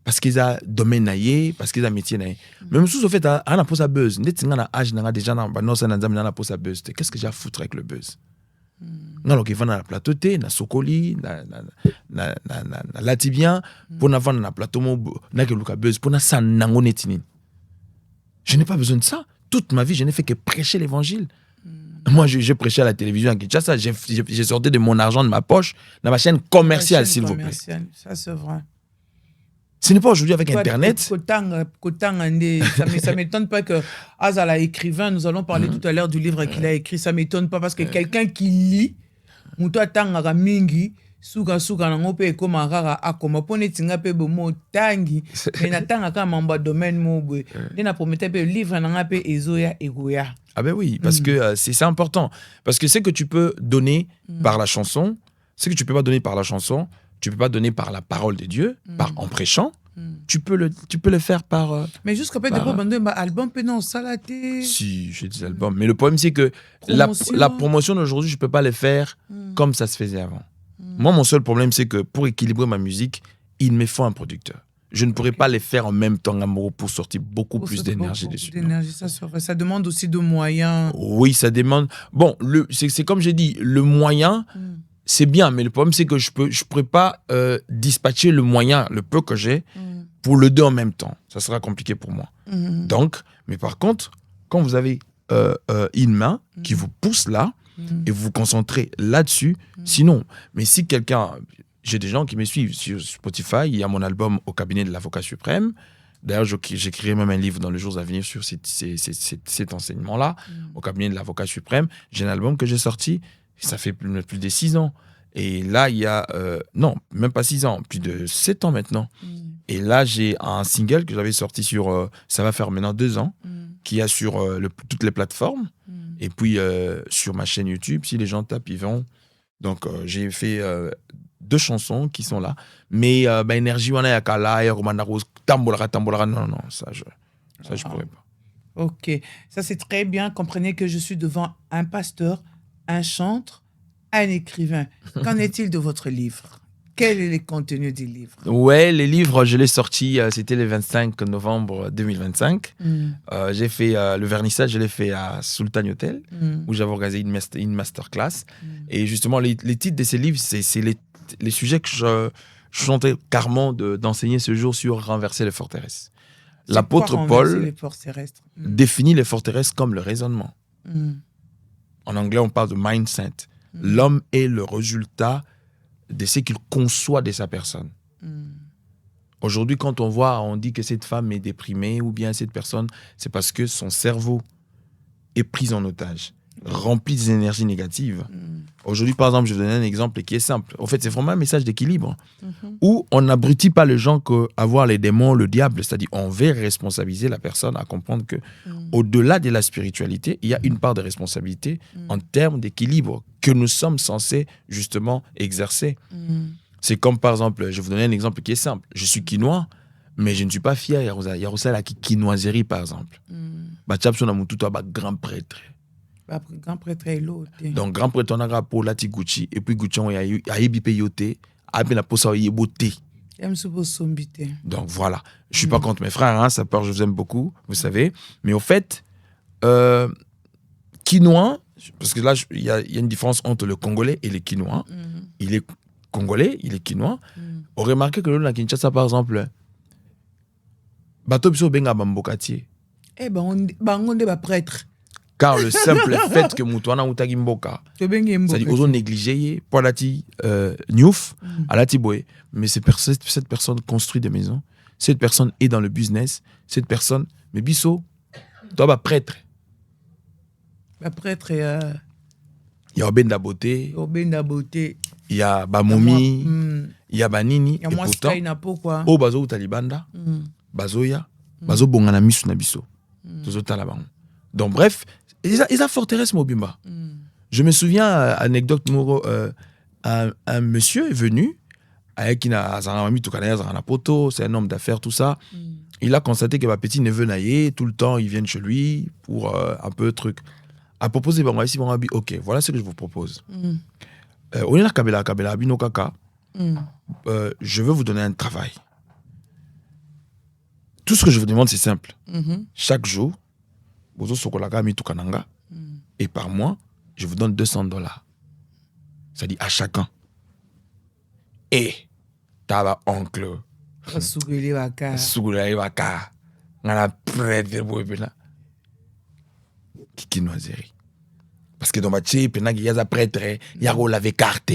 Parce qu'ils ont domaine naïe, parce qu'ils ont métier naïe. Même si au fait, on a posé buzz. Net on a âge déjà dans a posé buzz. Qu'est-ce que j'ai à foutre avec le buzz? Alors qu'ils vont dans la plateau T, na Sokoli, na Latibien, pour na vendre na plateau na que Luka buzz, pour na ça nango netini. Je n'ai pas besoin de ça. Toute ma vie, je n'ai fait que prêcher l'évangile. Moi, j'ai prêché à la télévision à Kinshasa. J'ai sorti de mon argent de ma poche dans ma chaîne commerciale, s'il vous plaît. Ça, c'est vrai. Ce n'est pas aujourd'hui avec Internet. Ça ne m'étonne pas que Azala écrivain, nous allons parler tout à l'heure du livre qu'il a écrit, ça ne m'étonne pas parce que quelqu'un qui lit, Mouto Tangara Mingi, Suga nango pe koma rara akoma pone tinga pe bomo tangi mais na tanga ka mamba domaine mo boy na promete pe livre nanga pe ezoya egoya. Ah ben oui, parce que c'est important. Parce que c'est que tu peux donner par la chanson, ce que tu peux pas donner par la chanson, tu peux pas donner par la parole de Dieu, en prêchant. Tu peux le faire par. Mais jusqu'à peut-être album peut non salaté. Si, j'ai des albums. Mais le problème c'est que la promotion d'aujourd'hui, je peux pas le faire comme ça se faisait avant. Moi, mon seul problème, c'est que pour équilibrer ma musique, il me faut un producteur. Je ne pourrais pas les faire en même temps, Amoro, pour sortir beaucoup plus d'énergie dessus. Ça demande aussi de moyens. Oui, ça demande. Bon, c'est comme j'ai dit, le moyen, c'est bien, mais le problème, c'est que je pourrais pas dispatcher le moyen, le peu que j'ai, pour le deux en même temps. Ça sera compliqué pour moi. Donc, mais par contre, quand vous avez une main qui vous pousse là, et vous vous concentrez là-dessus, sinon, mais si quelqu'un, j'ai des gens qui me suivent sur Spotify, il y a mon album Au cabinet de l'avocat suprême, d'ailleurs j'écrirai même un livre dans les jours à venir sur cet enseignement-là, Au cabinet de l'avocat suprême, j'ai un album que j'ai sorti, ça fait plus de 6 ans, et là il y a, non, même pas 6 ans, plus de 7 ans maintenant, et là j'ai un single que j'avais sorti sur, ça va faire maintenant 2 ans, qui y a sur toutes les plateformes, et puis sur ma chaîne YouTube, si les gens tapent, ils vont. Donc j'ai fait 2 chansons qui sont là, mais énergie wana ya kala romana rose tambolara non ça je pourrais pas. OK, ça c'est très bien. Comprenez que je suis devant un pasteur, un chantre, un écrivain. Qu'en est-il de votre livre? Quel est le contenu du livre? Ouais, les livres, je l'ai sorti, c'était le 25 novembre 2025. J'ai fait le vernissage, je l'ai fait à Sultan Hotel, où j'avais organisé une masterclass. Et justement, les titres de ces livres, c'est les sujets que je chantais carrément d'enseigner ce jour sur renverser les forteresses. L'apôtre Paul définit les forteresses comme le raisonnement. En anglais, on parle de mindset. L'homme est le résultat de ce qu'il conçoit de sa personne. Aujourd'hui, quand on dit que cette femme est déprimée ou bien cette personne, c'est parce que son cerveau est pris en otage, rempli des énergies négatives. Aujourd'hui, par exemple, je vais vous donner un exemple qui est simple. En fait, c'est vraiment un message d'équilibre où on n'abrutit pas les gens qu'avoir les démons, le diable, c'est-à-dire on veut responsabiliser la personne à comprendre que au-delà de la spiritualité, il y a une part de responsabilité en termes d'équilibre que nous sommes censés justement exercer. C'est comme par exemple, je vais vous donner un exemple qui est simple. Je suis quinois, mais je ne suis pas fier. Il y a aussi la quinoiserie, par exemple. Grand prêtre. Grand prêtre est l'autre. Donc, grand prêtre, on a pour Lati Gucci, et puis Gucci, on a eu Yote, après la posa Yebote. Donc, voilà. Je ne suis pas contre mes frères, hein, ça part, je vous aime beaucoup, vous savez. Mais au fait, quinois, parce que là, il y a une différence entre le Congolais et les Quinois. Il est Congolais, il est Quinois. On remarque que là, Kinshasa, par exemple, Bato Biso Benga Bambokatier. On est prêtre. Car le simple fait que Moutouana Outagi Mboka, c'est-à-dire qu'ils ont négligé, Poilati Nyouf, Alati Boé, mais cette personne construit des maisons, cette personne est dans le business, cette personne, mais biso, toi, bah, prêtre. Le prêtre, Il y a Obenda Beauté, il y a Bamomi, il y a Banini, il y a et moi pourtant, Sky Napo, quoi. oh, bazo Talibanda, bazoya, bazo bongana misu na biso, tozo talabango. Donc, bref, ils ont forteresse Mobimba. Je me souviens, anecdote, un monsieur est venu, avec c'est un homme d'affaires, tout ça. Il a constaté que ma petite neveu naïe, tout le temps, ils viennent chez lui pour un peu de truc. A proposé, ok, voilà ce que je vous propose. Je veux vous donner un travail. Tout ce que je vous demande, c'est simple. Chaque jour, et par mois, je vous donne $200. C'est-à-dire à chacun. Et taba oncle. Souguli Waka. Ngana prêtre bobena. Kiki noiseri. Parce que dans ma tché, il y a des prêtres, il y a lavé carte.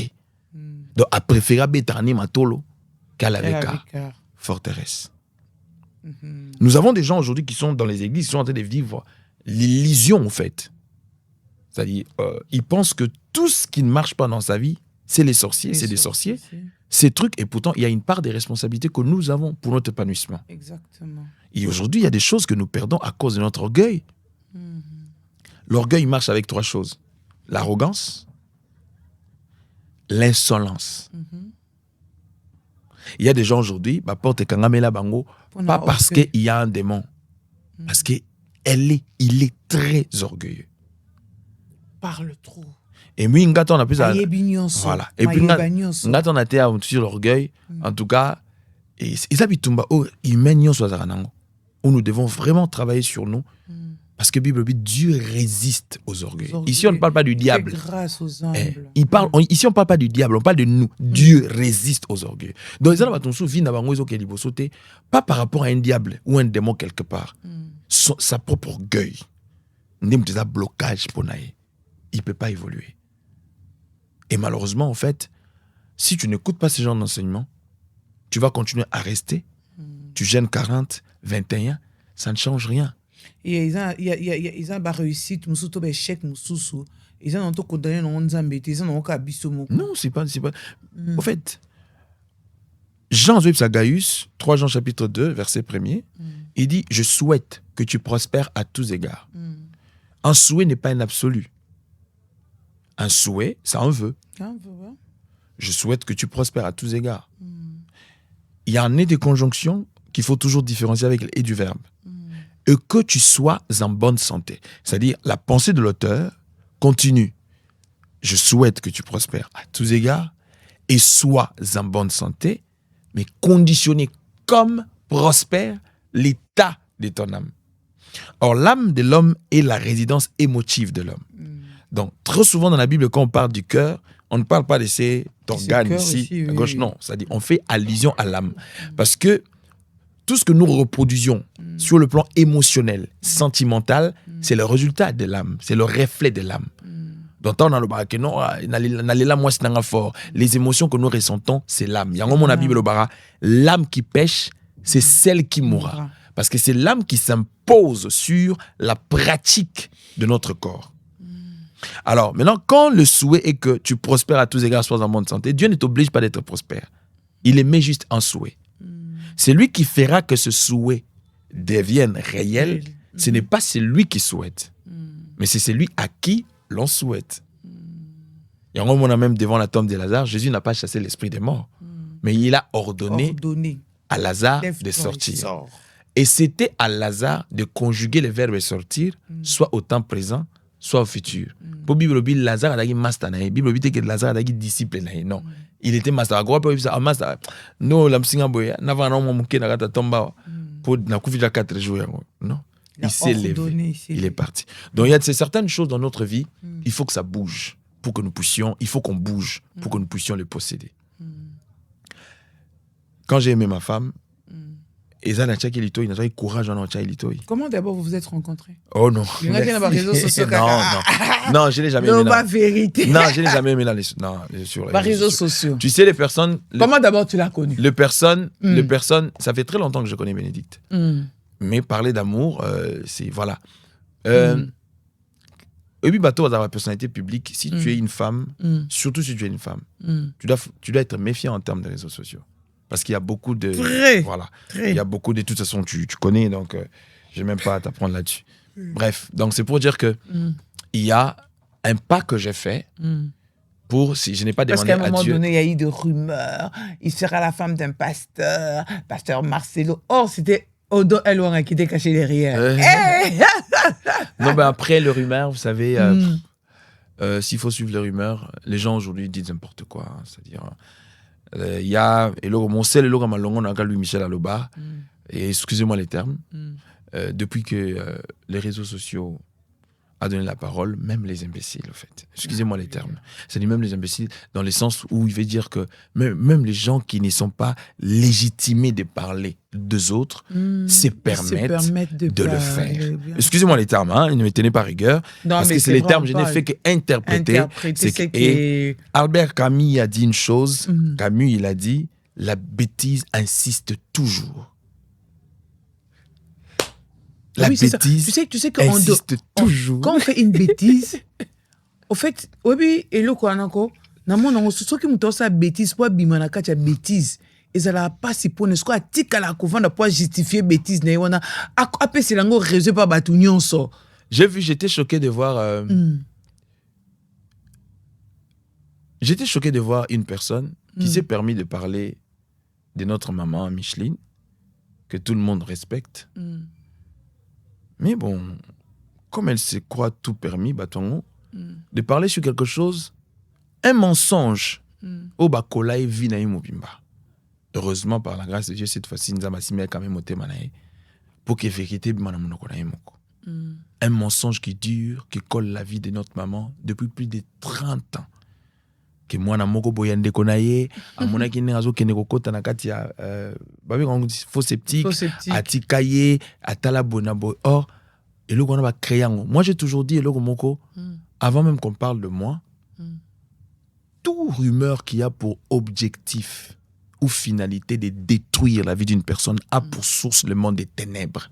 Donc, à préférer bétarni matolo qu'à laver carte. Forteresse. Nous avons des gens aujourd'hui qui sont dans les églises, qui sont en train de vivre l'illusion, en fait. C'est-à-dire, ils pensent que tout ce qui ne marche pas dans sa vie, c'est les sorciers, c'est des sorciers. Ces trucs, et pourtant, il y a une part des responsabilités que nous avons pour notre épanouissement. Exactement. Et aujourd'hui, il y a des choses que nous perdons à cause de notre orgueil. L'orgueil marche avec 3 choses. L'arrogance, l'insolence. Il y a des gens aujourd'hui, pas parce qu'il y a un démon, parce qu'il est très orgueilleux. Parle trop. Et puis, on a plus à... Voilà. Et puis, on a été sur l'orgueil. En tout cas, où nous devons vraiment travailler sur nous. Parce que Bible dit Dieu résiste aux orgueils. Ici, on ne parle pas du diable. Grâce aux humbles. Ici, on ne parle pas du diable, on parle de nous. Dieu résiste aux orgueils. Donc, pas par rapport à un diable ou un démon quelque part. Sa propre orgueil. Il y a un blocage pour naïe. Il ne peut pas évoluer. Et malheureusement, en fait, si tu n'écoutes pas ces genres d'enseignements, tu vas continuer à rester. Tu gênes 40, 21, ça ne change rien. Et ils ont réussite, ils ont échec, ils ont condamné ils ont non, c'est pas. En fait, Jean Gaius, 3 Jean chapitre 2, verset 1er, il dit, je souhaite que tu prospères à tous égards. Un souhait n'est pas un absolu. Un souhait, c'est un vœu. Je souhaite que tu prospères à tous égards. Il y a un nez de conjonction qu'il faut toujours différencier avec le et du verbe. Et que tu sois en bonne santé. C'est-à-dire, la pensée de l'auteur continue. Je souhaite que tu prospères à tous égards et sois en bonne santé, mais conditionné comme prospère l'état de ton âme. Or, l'âme de l'homme est la résidence émotive de l'homme. Donc, trop souvent dans la Bible, quand on parle du cœur, on ne parle pas de ces organes ici, à gauche, non. C'est-à-dire, on fait allusion à l'âme. Parce que tout ce que nous reproduisons sur le plan émotionnel, sentimental, c'est le résultat de l'âme, c'est le reflet de l'âme. Donc, on a le barak, non, les émotions que nous ressentons, c'est l'âme. Il y a un moment dans la Bible, l'âme qui pêche, c'est celle qui mourra. Parce que c'est l'âme qui s'impose sur la pratique de notre corps. Alors, maintenant, quand le souhait est que tu prospères à tous égards, sois en bonne santé, Dieu ne t'oblige pas d'être prospère. Il émet juste un souhait. C'est lui qui fera que ce souhait devienne réel. Ce n'est pas celui qui souhaite, mais c'est celui à qui l'on souhaite. Et en moment même devant la tombe de Lazare, Jésus n'a pas chassé l'esprit des morts, mais il a ordonné à Lazare de sortir. Et c'était à Lazare de conjuguer le verbe sortir, soit au temps présent, soit au futur. Pour Bible, Lazare a dit master. Bible dit que Lazare a dit disciple. Non, il était master. Non, la msinga boya. N'avant non mon mouké n'a pas tombé pour n'a couvert 4 jours. Non, il s'est levé. Il est parti. Donc il y a certaines choses dans notre vie. Il faut que ça bouge pour que nous puissions. Il faut qu'on bouge pour que nous puissions les posséder. Quand j'ai aimé ma femme, Et ça, n'a pas lito, il n'a pas courage en entier lito. Comment d'abord vous vous êtes rencontrés? Oh non. Il y en a qui n'ont pas réseaux sociaux. Non, je l'ai jamais aimé. Non, pas vérité. Non, je l'ai jamais aimé sur Pas réseaux sociaux. Tu sais, les personnes. Comment d'abord tu l'as connu? Les personnes, ça fait très longtemps que je connais Bénédicte. Mais parler d'amour, c'est. Voilà. Et puis, bateau, dans la personnalité publique, si tu es une femme, surtout si tu es une femme, tu dois être méfiant en termes de réseaux sociaux. Parce qu'il y a beaucoup de... Voilà. Il y a beaucoup de... De toute façon, tu connais, donc je n'ai même pas à t'apprendre là-dessus. Bref, donc c'est pour dire que il y a un pas que j'ai fait pour... Si je n'ai pas demandé à Dieu... Parce qu'à un moment donné, il y a eu des rumeurs. Il sera la femme d'un pasteur, pasteur Marcelo. Or, c'était Odo Elouanga qui était caché derrière. Non, mais après, les rumeurs, vous savez, s'il faut suivre les rumeurs, les gens aujourd'hui disent n'importe quoi. Hein, c'est-à-dire... Il y a mon sel et malongo n'a Louis Michel Aloba et excusez-moi les termes depuis que les réseaux sociaux a donné la parole, même les imbéciles en fait, excusez-moi les termes, c'est-à-dire même les imbéciles dans le sens où il veut dire que même les gens qui ne sont pas légitimés de parler d'eux autres se permettent de le faire. Excusez-moi les termes, hein, ne me tenez pas rigueur, parce que c'est les termes, je n'ai fait qu'interpréter. Et Albert Camus a dit une chose, Camus il a dit, la bêtise insiste toujours. La bêtise tu sais insiste toujours. Quand on fait une bêtise, au fait, oui, et le quoi, ceux qui m'ont fait bêtise, pour bimanaka tu bêtise, et ça n'a pas si pour ne soit tika la couvande pour justifier bêtise, ne on a après c'est l'ango réseau par batunion so. J'étais choqué de voir. J'étais choqué de voir une personne qui s'est permis de parler de notre maman Micheline, que tout le monde respecte. Mais bon, comme elle se croit tout permis, de parler sur quelque chose, un mensonge, au bakolaï vinaï mobimba. Heureusement, par la grâce de Dieu, cette fois-ci, nous avons quand même pour que la vérité un mensonge qui dure, qui colle la vie de notre maman depuis plus de 30 ans. Que moi na moko boyande konaye amona ki ngazo kene kokota na kati ya babi ngongo faux sceptique atikaye atala bonabo. Or eloko on va créer moi j'ai toujours dit eloko moko avant même qu'on parle de moi tout rumeur qui a pour objectif ou finalité de détruire la vie d'une personne a pour source le monde des ténèbres.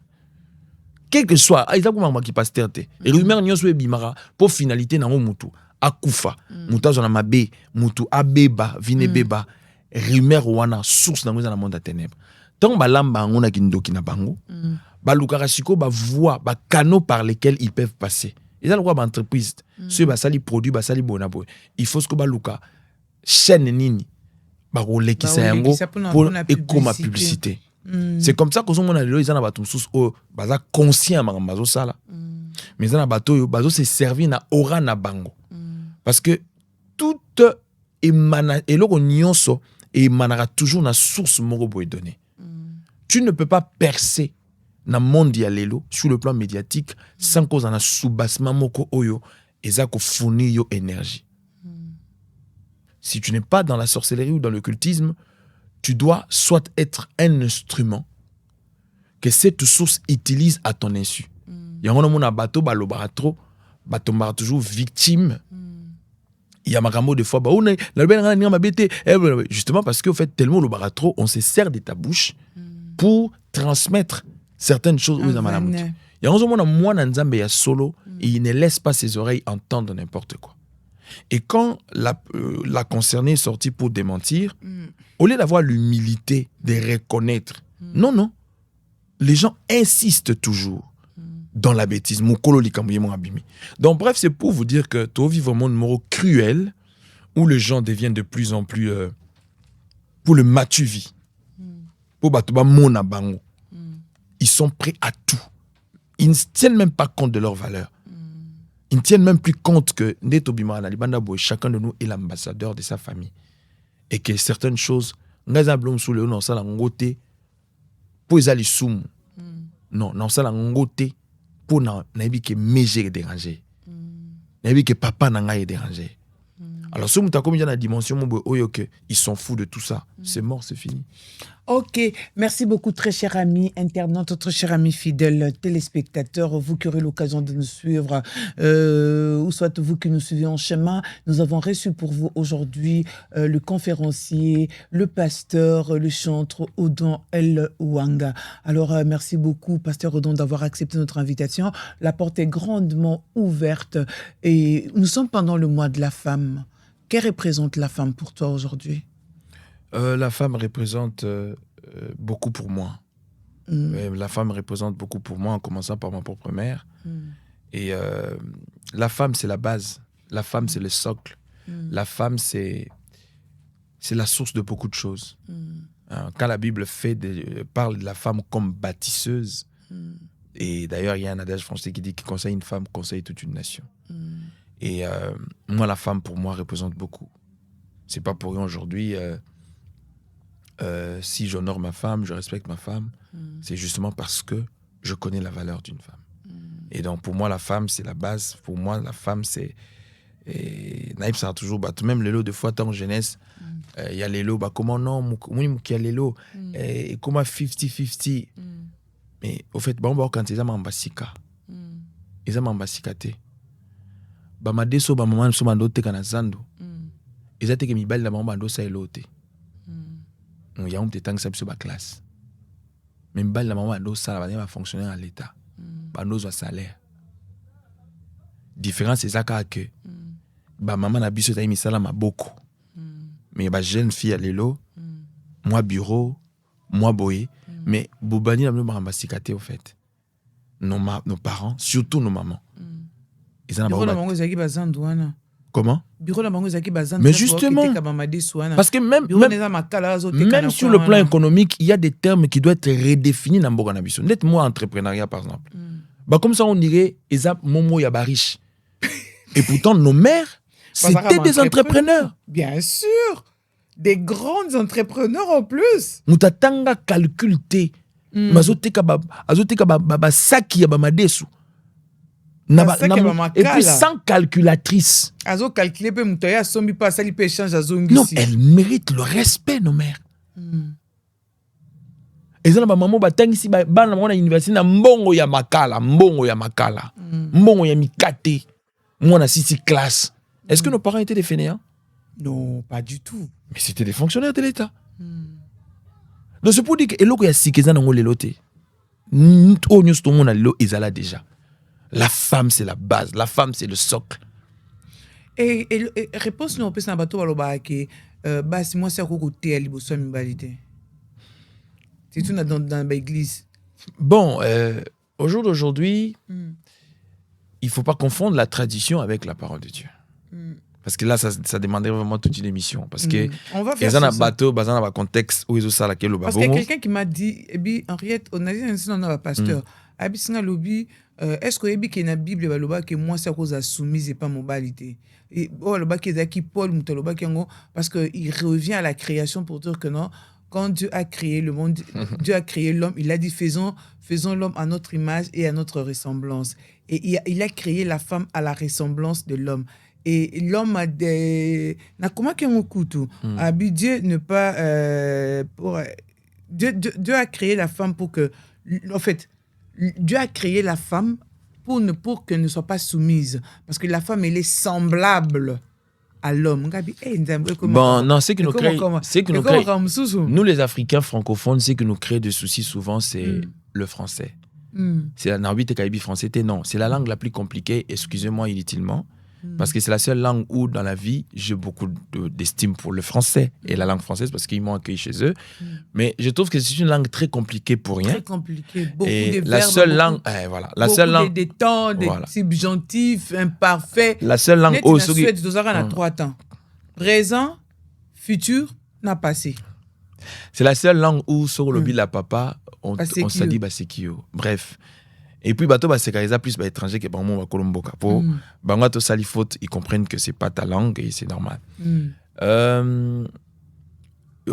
Quel que soit ils ont qui passe terre et rumeur nyonso ebimara pour finalité na mutu akufa mutu zona mabe mutu abeba vine beba rumeur wana source dans le monde des ténèbres. Tant balamba ngona kindoki na bango balukara siko ba voix ba canaux par lesquels ils peuvent passer. Ils ont quoi ba entreprise ceux ba sali produit ba sali bonabo il faut que baluka chaîne nini ba rolé qui ça yango pour écoma publicité. C'est comme ça que on a les gens batum sous au baza conscient mazo sala mais dans bateau yo bazo se servir na aura na bango parce que toute émana et loko nyonso émanera toujours na source moko boy donné. Tu ne peux pas percer na monde ya lelo sur le plan médiatique sans cause en a soubassement moko oyo eza ko fournir yo énergie. Si tu n'es pas dans la sorcellerie ou dans l'occultisme, tu dois soit être un instrument que cette source utilise à ton insu. Il y a un monde à bateau, balobarato, bateau toujours victime. Il y a makambo de fois, justement parce qu'au fait, tellement le baratro, on se sert de ta bouche pour transmettre certaines choses aux amanamuti. Il y a un monde à moi, Nzambe ya solo, et il ne laisse pas ses oreilles entendre n'importe quoi. Et quand la concernée est sortie pour démentir, au lieu d'avoir l'humilité de reconnaître, non, les gens insistent toujours dans la bêtise. Donc bref, c'est pour vous dire que tu vis vraiment un monde cruel où les gens deviennent de plus en plus pour le matu-vie. Pour batuba mona bango. Ils sont prêts à tout. Ils ne tiennent même pas compte de leurs valeurs. Ils ne tiennent même plus compte que chacun de nous est l'ambassadeur de sa famille. Et que certaines choses, non, pour n'abi que méger déranger. N'abi que papa n'a pas dérangé. Alors, ce que comme il y a la dimension, ils s'en foutent de tout ça. C'est mort, c'est fini. Ok, merci beaucoup très cher ami internaute, très cher ami fidèle téléspectateur, vous qui aurez l'occasion de nous suivre, ou soit vous qui nous suivez en chemin, nous avons reçu pour vous aujourd'hui le conférencier, le pasteur, le chantre Odon El Ouanga. Alors merci beaucoup pasteur Odon d'avoir accepté notre invitation, la porte est grandement ouverte et nous sommes pendant le mois de la femme. Que représente la femme pour toi aujourd'hui ? La femme représente beaucoup pour moi. La femme représente beaucoup pour moi, en commençant par ma propre mère. Et la femme, c'est la base. La femme, c'est le socle. La femme, c'est la source de beaucoup de choses. Quand la Bible parle de la femme comme bâtisseuse, et d'ailleurs, il y a un adage français qui dit qu'il conseille une femme, conseille toute une nation. Et moi, la femme, pour moi, représente beaucoup. C'est pas pour rien aujourd'hui... si j'honore ma femme, je respecte ma femme, c'est justement parce que je connais la valeur d'une femme. Et donc, pour moi, la femme, c'est la base. Pour moi, la femme, c'est... Naïb, ça a toujours... même les lots, de fois, tant en jeunesse, il y a les lots, comment non, il y a les lots, et comment 50-50. Mais au fait, quand ils ont ambasika, ils ont ambasika te. Ma deso, ma maman, so mando te kanazando. Ils ont été que mi bal la maman, mando sa elote. Il y a un petit temps que ça peut se classe. Mais la maman va fonctionner à l'État. Bando a salaire. Différence c'est ça que maman a biso taï misala ma beaucoup. Mais jeune fille à l'élo, moi bureau, moi boy, mais bobani la même ambasikate au fait. Nos parents, surtout nos mamans. Ils en ont comment? Mais justement, parce que même sur le plan économique, il y a des termes qui doivent être redéfinis dans le Bourg. Moi, entrepreneuriat, par exemple. Comme ça, on dirait, Momo Yaba riche. Et pourtant, nos mères, c'était des entrepreneurs. Bien sûr. Des grands entrepreneurs en plus. Mutatanga calculé. Azoteka saki ya bamadesu. Et puis sans calculatrice. Non, elle mérite le respect, nos mères. Et ça, maman batangisi bana mona université na mbongo ya makala, mbongo ya mikate. Moi na 6 classes. Est-ce que nos parents étaient des fainéants? Non, pas du tout. Mais c'était des fonctionnaires de l'État. Donc c'est pour dire que eloko ya sikeza na ngole loté. O nyus to mona lo ezala déjà. La femme, c'est la base. La femme, c'est le socle. Et réponse nous, on peut s'en battre si moi, c'est à côté à l'Ibosso, c'est tout dans l'église. Bon, au jour d'aujourd'hui, il ne faut pas confondre la tradition avec la parole de Dieu. Parce que là, ça demanderait vraiment toute une émission. Parce que on va faire ça. Bateau, dans un contexte où ils ont ça, parce qu'il y a quelqu'un qui m'a dit, Henriette, on a dit un pasteur, Abissina Lobby, est-ce que y a une Bible que moi c'est à cause de soumise et pas mobilité et le qui Paul parce que il revient à la création pour dire que non, quand Dieu a créé le monde, Dieu a créé l'homme, il a dit faisons l'homme à notre image et à notre ressemblance, et il a créé la femme à la ressemblance de l'homme. Et l'homme a des comment qu'il a Dieu ne pas pour Dieu a créé la femme pour que, en fait, Dieu a créé la femme pour qu'elle ne soit pas soumise. Parce que la femme, elle est semblable à l'homme. Bon, non, c'est que nous crée, nous les Africains francophones, c'est que nous crée des soucis souvent, c'est le français. C'est la Narbite Kaibi français, non. C'est la langue la plus compliquée, excusez-moi inutilement. Parce que c'est la seule langue où, dans la vie, j'ai beaucoup d'estime pour le français et la langue française parce qu'ils m'ont accueilli chez eux. Mais je trouve que c'est une langue très compliquée pour rien. Très compliquée. Beaucoup et de la verbes. Seule langue, la seule langue. Des temps, des subjonctifs, imparfaits. La seule langue où. À 3 temps. Présent, futur, n'a passé. C'est la seule langue où, sur le la papa, on s'est dit, c'est qui. Bref. Et puis, bateau, c'est quand plus étranger que par moi, Colomboka. Pour Bangato sali faute, ils comprennent que c'est pas ta langue et c'est normal. En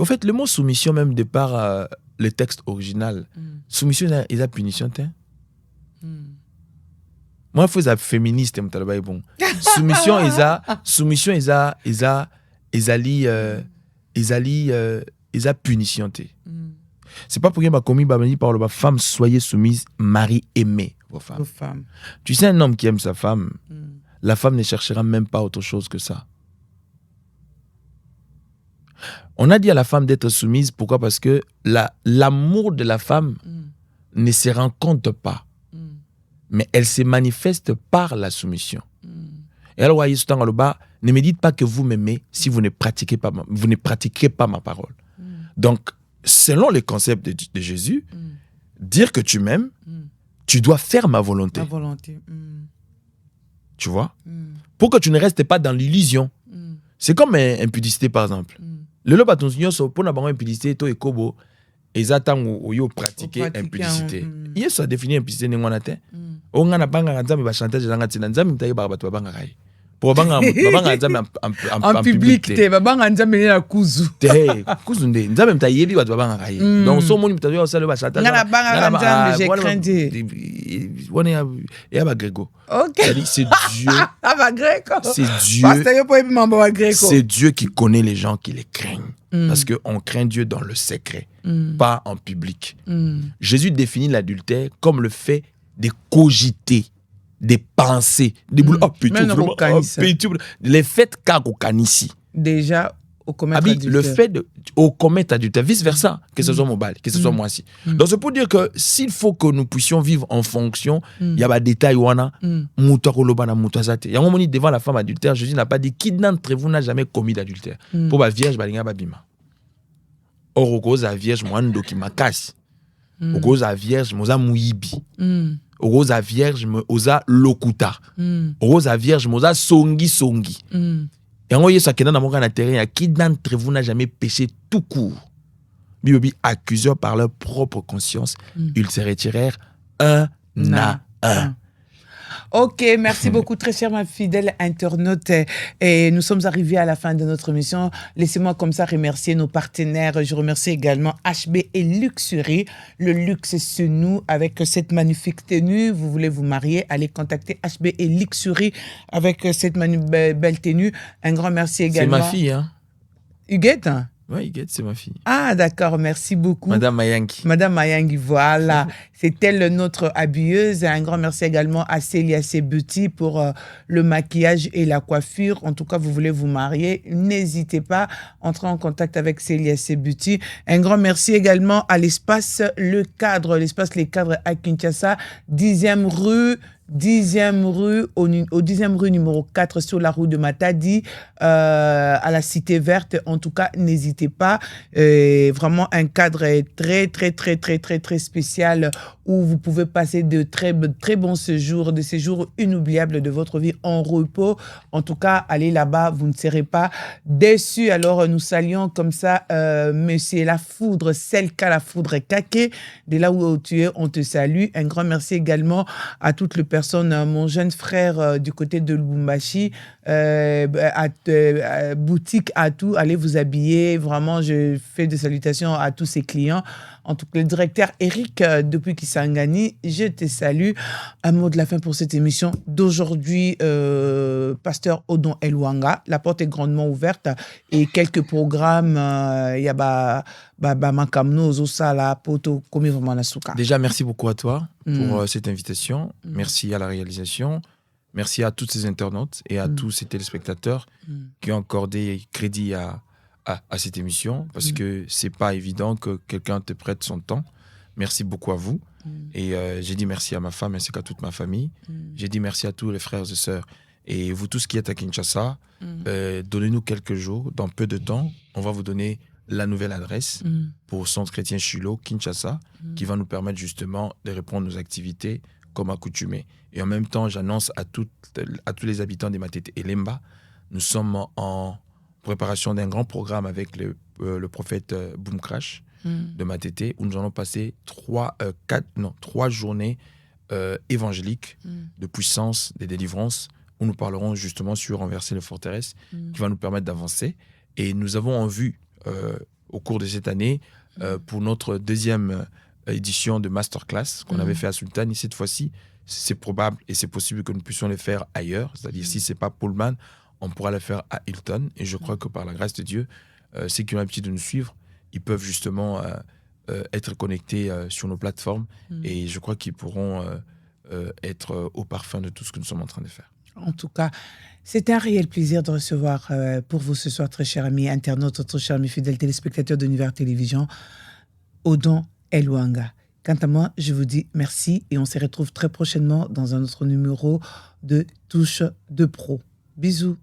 fait, le mot soumission, même de par le texte original, soumission, il y a punition, Moi, il faut être féministe, bon. Soumission, punition. C'est pas pour rien que par la femme, soyez soumise, mari aimez vos femmes. Tu sais, un homme qui aime sa femme, la femme ne cherchera même pas autre chose que ça. On a dit à la femme d'être soumise, pourquoi? Parce que l'amour de la femme ne se rencontre pas, mais elle se manifeste par la soumission. Et alors, ne me dites pas que vous m'aimez si vous ne pratiquez pas ma parole. Donc, selon les concepts de Jésus, dire que tu m'aimes, tu dois faire ma volonté. Tu vois? Pour que tu ne restes pas dans l'illusion. C'est comme impudicité, par exemple. Le loba ton pour n'avoir impudicité, to ekobo, ils attendent ou pratiquer impudicité. Il y a ça défini impudicité n'enganaté. On a banga nzambe ba chantage nzambe nzambe mtaye ba bato banga kai. Pour banga nzambe en public te banga nzambe na kuzu. Te kuzu nde nzambe mtaye bi bato banga kai. Donc so moni mtaye osala ba chantage. Ngana banga nzambe j'ai craindé. On est à Bagrego. OK. C'est Dieu. À Bagrego. C'est Dieu. C'est Dieu qui connaît les gens qui les craignent. Parce qu'on craint Dieu dans le secret, pas en public. Jésus définit l'adultère comme le fait de cogiter, de penser, de boulots. Les faits qu'a ici. Déjà, au commettre adultère. Le fait au commettre adultère, vice-versa, que ce soit Mobile, que ce soit moi aussi. Donc c'est pour dire que s'il faut que nous puissions vivre en fonction, il y a des détails où on a devant la femme adultère, Jésus n'a pas dit qui d'entre vous n'a jamais commis d'adultère. Pour la vierge, babima. Or, au cause la vierge, moi, qui m'a cassé. Au cause la vierge, moi, mouibi. Au cause la vierge, moi, lokuta. Au cause la vierge, moi, songi. Et on voit ça qui est dans mon terrain, qui d'entre vous n'a jamais péché tout court. Bibi accusés par leur propre conscience, ils se retirèrent un à un. Ok, merci beaucoup, très cher ma fidèle internaute. Et nous sommes arrivés à la fin de notre émission. Laissez-moi comme ça remercier nos partenaires. Je remercie également HB et Luxury. Le luxe, c'est nous. Avec cette magnifique tenue, vous voulez vous marier, allez contacter HB et Luxury avec cette belle tenue. Un grand merci également. C'est ma fille, hein. Huguette? Oui, Huguette, c'est ma fille. Ah, d'accord, merci beaucoup. Madame Mayangi. Madame Mayangi, voilà. C'est elle notre habilleuse. Un grand merci également à Célia Beauty pour le maquillage et la coiffure. En tout cas, vous voulez vous marier, n'hésitez pas, entrez en contact avec Célia Beauty. Un grand merci également à l'espace Le Cadre, l'espace Les Cadres à Kinshasa, 10e rue au 10e rue numéro 4 sur la rue de Matadi, à la Cité Verte. En tout cas, n'hésitez pas. Vraiment un cadre très spécial où vous pouvez passer de très bons séjours, des séjours inoubliables de votre vie en repos. En tout cas, allez là-bas, vous ne serez pas déçus. Alors, nous saluons comme ça Monsieur La Foudre, Selka La Foudre Kake. De là où tu es, on te salue. Un grand merci également à toutes les personnes, mon jeune frère du côté de Lubumbashi, boutique à tout, allez vous habiller. Vraiment, je fais des salutations à tous ses clients. En tout cas, le directeur Eric, depuis Kisangani, je te salue. Un mot de la fin pour cette émission d'aujourd'hui, Pasteur Odon Elwanga. La porte est grandement ouverte et quelques programmes, il y a Déjà, merci beaucoup à toi pour cette invitation. Merci à la réalisation. Merci à tous ces internautes et à tous ces téléspectateurs qui ont accordé crédit à cette émission, parce que c'est pas évident que quelqu'un te prête son temps. Merci beaucoup à vous. Et j'ai dit merci à ma femme ainsi qu'à toute ma famille. J'ai dit merci à tous les frères et sœurs. Et vous tous qui êtes à Kinshasa, donnez-nous quelques jours. Dans peu de temps, on va vous donner la nouvelle adresse pour Centre Chrétien Shiloh, Kinshasa, qui va nous permettre justement de répondre aux activités comme accoutumé. Et en même temps, j'annonce à tous les habitants des Matete et Lemba, nous sommes en préparation d'un grand programme avec le prophète Boom Crash de Matete, où nous allons passer 3 journées évangéliques de puissance, de délivrance, où nous parlerons justement sur renverser les forteresses, qui va nous permettre d'avancer. Et nous avons en vue, au cours de cette année, pour notre deuxième édition de Masterclass qu'on avait fait à Sultan, et cette fois-ci, c'est probable et c'est possible que nous puissions les faire ailleurs. C'est-à-dire, si ce n'est pas Pullman, on pourra le faire à Hilton. Et je crois que par la grâce de Dieu, ceux qui ont l'habitude de nous suivre, ils peuvent justement être connectés sur nos plateformes. Et je crois qu'ils pourront être au parfum de tout ce que nous sommes en train de faire. En tout cas, c'est un réel plaisir de recevoir pour vous ce soir, très chers amis internautes, très chers amis fidèles téléspectateurs d'Univers Télévision, Odon Eluanga. Quant à moi, je vous dis merci et on se retrouve très prochainement dans un autre numéro de Touche de Pro. Bisous.